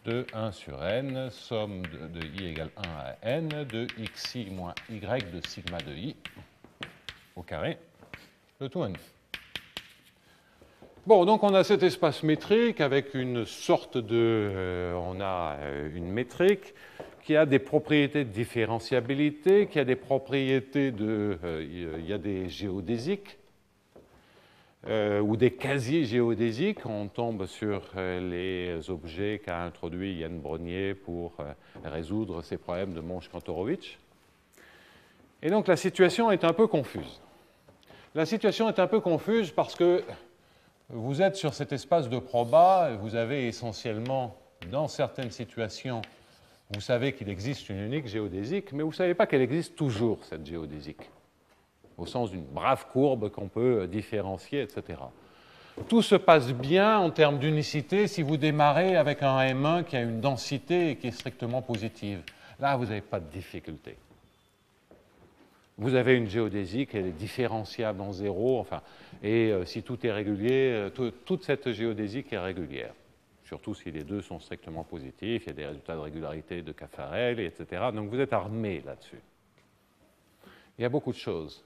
A: de 1 sur n, somme de i égale 1 à n, de xi moins y de sigma de i au carré, le tout n. Bon, donc on a cet espace métrique avec une sorte de... on a une métrique qui a des propriétés de différenciabilité, qui a des propriétés de... il y a des géodésiques, ou des quasi-géodésiques. On tombe sur les objets qu'a introduit Yann Brognier pour résoudre ces problèmes de Monge-Kantorowicz. Et donc la situation est un peu confuse. La situation est un peu confuse parce que vous êtes sur cet espace de proba, vous avez essentiellement, dans certaines situations, vous savez qu'il existe une unique géodésique, mais vous ne savez pas qu'elle existe toujours, cette géodésique, au sens d'une brave courbe qu'on peut différencier, etc. Tout se passe bien en termes d'unicité si vous démarrez avec un M1 qui a une densité et qui est strictement positive. Là, vous n'avez pas de difficulté. Vous avez une géodésique, elle est différenciable en zéro, enfin, et si tout est régulier, toute cette géodésique est régulière. Surtout si les deux sont strictement positifs, il y a des résultats de régularité de Caffarel, etc. Donc vous êtes armé là-dessus. Il y a beaucoup de choses.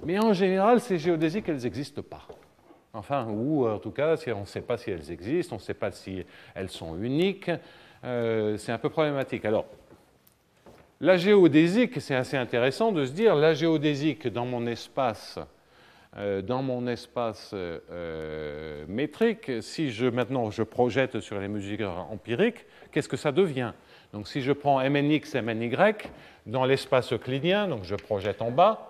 A: Mais en général, ces géodésiques, elles n'existent pas. Enfin, ou en tout cas, on ne sait pas si elles existent, on ne sait pas si elles sont uniques. C'est un peu problématique. Alors, La géodésique, c'est assez intéressant de se dire, la géodésique dans mon espace métrique, si maintenant je projette sur les mesures empiriques, qu'est-ce que ça devient? Donc si je prends Mnx, Mny, dans l'espace euclidien, donc je projette en bas,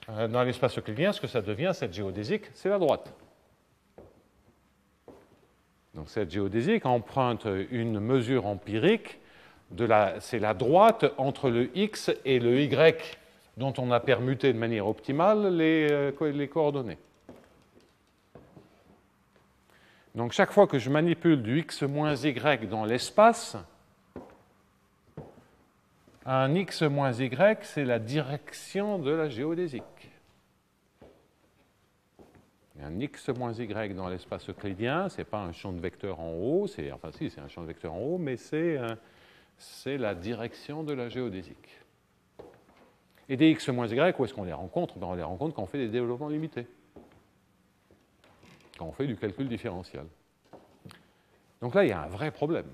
A: dans l'espace euclidien, ce que ça devient, cette géodésique, c'est la droite. Donc cette géodésique emprunte une mesure empirique, c'est la droite entre le x et le y dont on a permuté de manière optimale les coordonnées. Donc chaque fois que je manipule du x moins y dans l'espace, un x moins y, c'est la direction de la géodésique. Un x moins y dans l'espace euclidien, ce n'est pas un champ de vecteurs en haut, enfin si, c'est un champ de vecteurs en haut, mais c'est la direction de la géodésique. Et des x moins y, où est-ce qu'on les rencontre? On les rencontre quand on fait des développements limités, quand on fait du calcul différentiel. Donc là, il y a un vrai problème.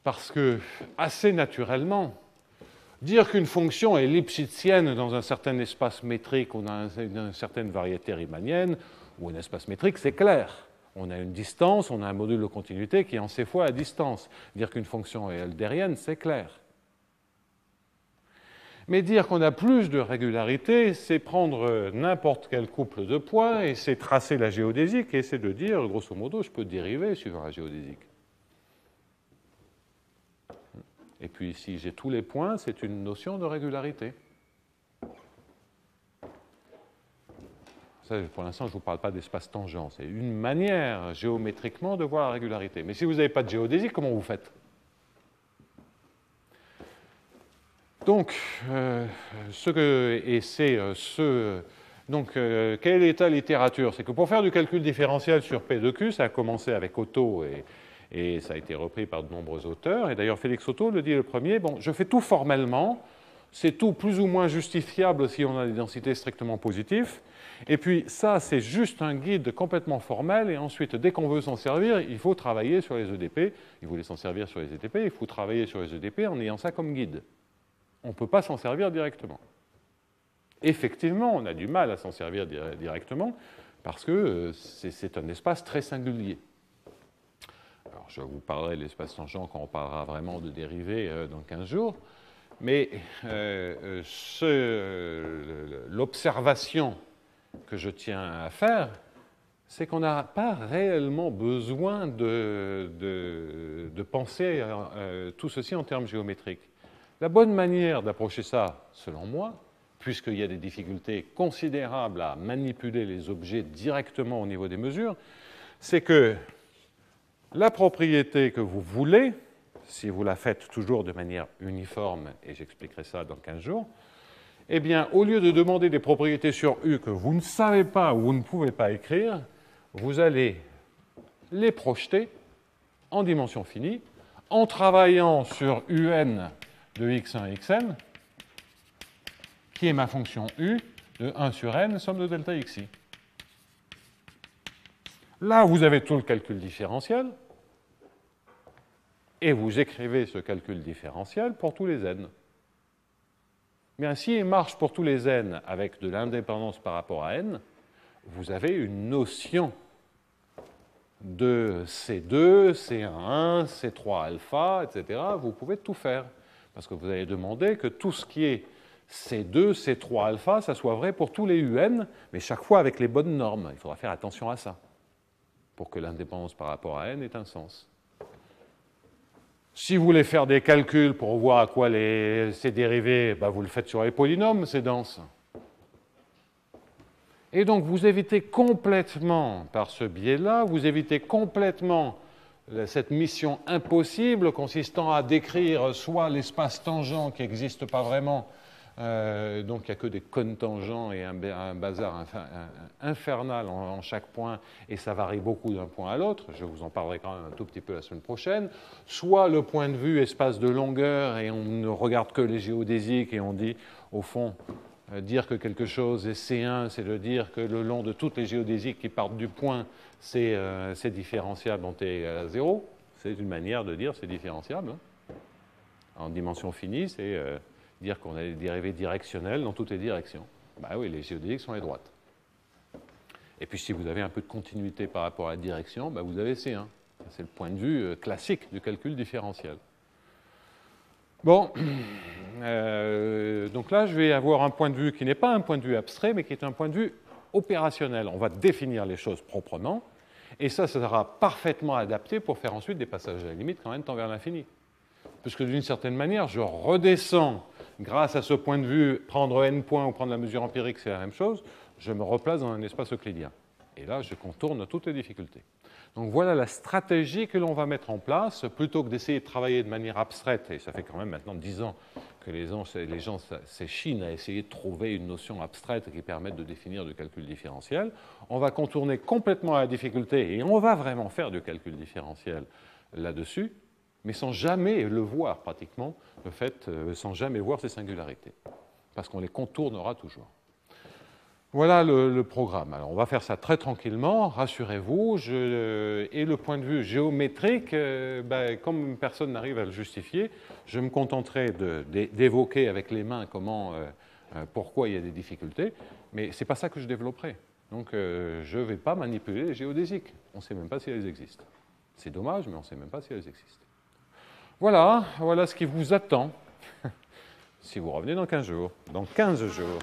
A: Parce que, assez naturellement, dire qu'une fonction est lipschitzienne dans un certain espace métrique ou dans une certaine variété riemannienne ou un espace métrique, c'est clair. On a une distance, on a un module de continuité qui est en c fois la distance. Dire qu'une fonction est eldérienne, c'est clair. Mais dire qu'on a plus de régularité, c'est prendre n'importe quel couple de points et c'est tracer la géodésique et c'est de dire, grosso modo, je peux dériver suivant la géodésique. Et puis, si j'ai tous les points, c'est une notion de régularité. Ça, pour l'instant, je ne vous parle pas d'espace tangent. C'est une manière géométriquement de voir la régularité. Mais si vous n'avez pas de géodésique, comment vous faites? Donc, quelle est la littérature? C'est que pour faire du calcul différentiel sur P de Q, ça a commencé avec Otto et ça a été repris par de nombreux auteurs. Et d'ailleurs, Félix Otto le dit le premier, bon, je fais tout formellement, c'est tout plus ou moins justifiable si on a des densités strictement positives. Et puis ça, c'est juste un guide complètement formel. Et ensuite, dès qu'on veut s'en servir, il faut travailler sur les EDP. Il voulait s'en servir sur les EDP, il faut travailler sur les EDP en ayant ça comme guide. On ne peut pas s'en servir directement. Effectivement, on a du mal à s'en servir directement parce que c'est un espace très singulier. Alors, je vous parlerai de l'espace tangent quand on parlera vraiment de dérivés dans 15 jours. Mais l'observation que je tiens à faire, c'est qu'on n'a pas réellement besoin de penser tout ceci en termes géométriques. La bonne manière d'approcher ça, selon moi, puisqu'il y a des difficultés considérables à manipuler les objets directement au niveau des mesures, c'est que la propriété que vous voulez, si vous la faites toujours de manière uniforme, et j'expliquerai ça dans 15 jours, eh bien, au lieu de demander des propriétés sur U que vous ne savez pas ou vous ne pouvez pas écrire, vous allez les projeter en dimension finie en travaillant sur UN de x1 xn, qui est ma fonction U de 1 sur n, somme de delta xi. Là, vous avez tout le calcul différentiel, et vous écrivez ce calcul différentiel pour tous les n. Bien, s'il marche pour tous les n avec de l'indépendance par rapport à n, vous avez une notion de C2, C1, C3 alpha, etc. Vous pouvez tout faire, parce que vous allez demander que tout ce qui est C2, C3 alpha, ça soit vrai pour tous les UN, mais chaque fois avec les bonnes normes. Il faudra faire attention à ça, pour que l'indépendance par rapport à n ait un sens. Si vous voulez faire des calculs pour voir à quoi ces dérivés, ben vous le faites sur les polynômes, c'est dense. Et donc vous évitez complètement, par ce biais-là, vous évitez complètement cette mission impossible consistant à décrire soit l'espace tangent qui n'existe pas vraiment, donc il n'y a que des cônes tangents et un bazar infernal en chaque point, et ça varie beaucoup d'un point à l'autre, je vous en parlerai quand même un tout petit peu la semaine prochaine, soit le point de vue espace de longueur, et on ne regarde que les géodésiques, et on dit, au fond, dire que quelque chose est C1, c'est de dire que le long de toutes les géodésiques qui partent du point, c'est différenciable en t égale à 0. C'est une manière de dire c'est différenciable. en dimension finie, c'est dire qu'on a des dérivées directionnelles dans toutes les directions. Ben oui, les géodésiques sont les droites. Et puis si vous avez un peu de continuité par rapport à la direction, ben vous avez C1. C'est le point de vue classique du calcul différentiel. Bon, donc là, je vais avoir un point de vue qui n'est pas un point de vue abstrait, mais qui est un point de vue opérationnel. On va définir les choses proprement, et ça sera parfaitement adapté pour faire ensuite des passages à la limite quand même tend vers l'infini. Puisque d'une certaine manière, je redescends, grâce à ce point de vue, prendre n points ou prendre la mesure empirique, c'est la même chose, je me replace dans un espace euclidien. Et là, je contourne toutes les difficultés. Donc voilà la stratégie que l'on va mettre en place, plutôt que d'essayer de travailler de manière abstraite, et ça fait quand même maintenant 10 ans que les gens s'échinent à essayer de trouver une notion abstraite qui permette de définir du calcul différentiel. On va contourner complètement la difficulté, et on va vraiment faire du calcul différentiel là-dessus, mais sans jamais le voir pratiquement, sans jamais voir ces singularités, parce qu'on les contournera toujours. Voilà le programme. Alors, on va faire ça très tranquillement, rassurez-vous. Et le point de vue géométrique, comme personne n'arrive à le justifier, je me contenterai d'évoquer avec les mains pourquoi il y a des difficultés, mais ce n'est pas ça que je développerai. Donc, je ne vais pas manipuler les géodésiques. On ne sait même pas si elles existent. C'est dommage, mais on ne sait même pas si elles existent. Voilà ce qui vous attend si vous revenez dans 15 jours. Dans 15 jours.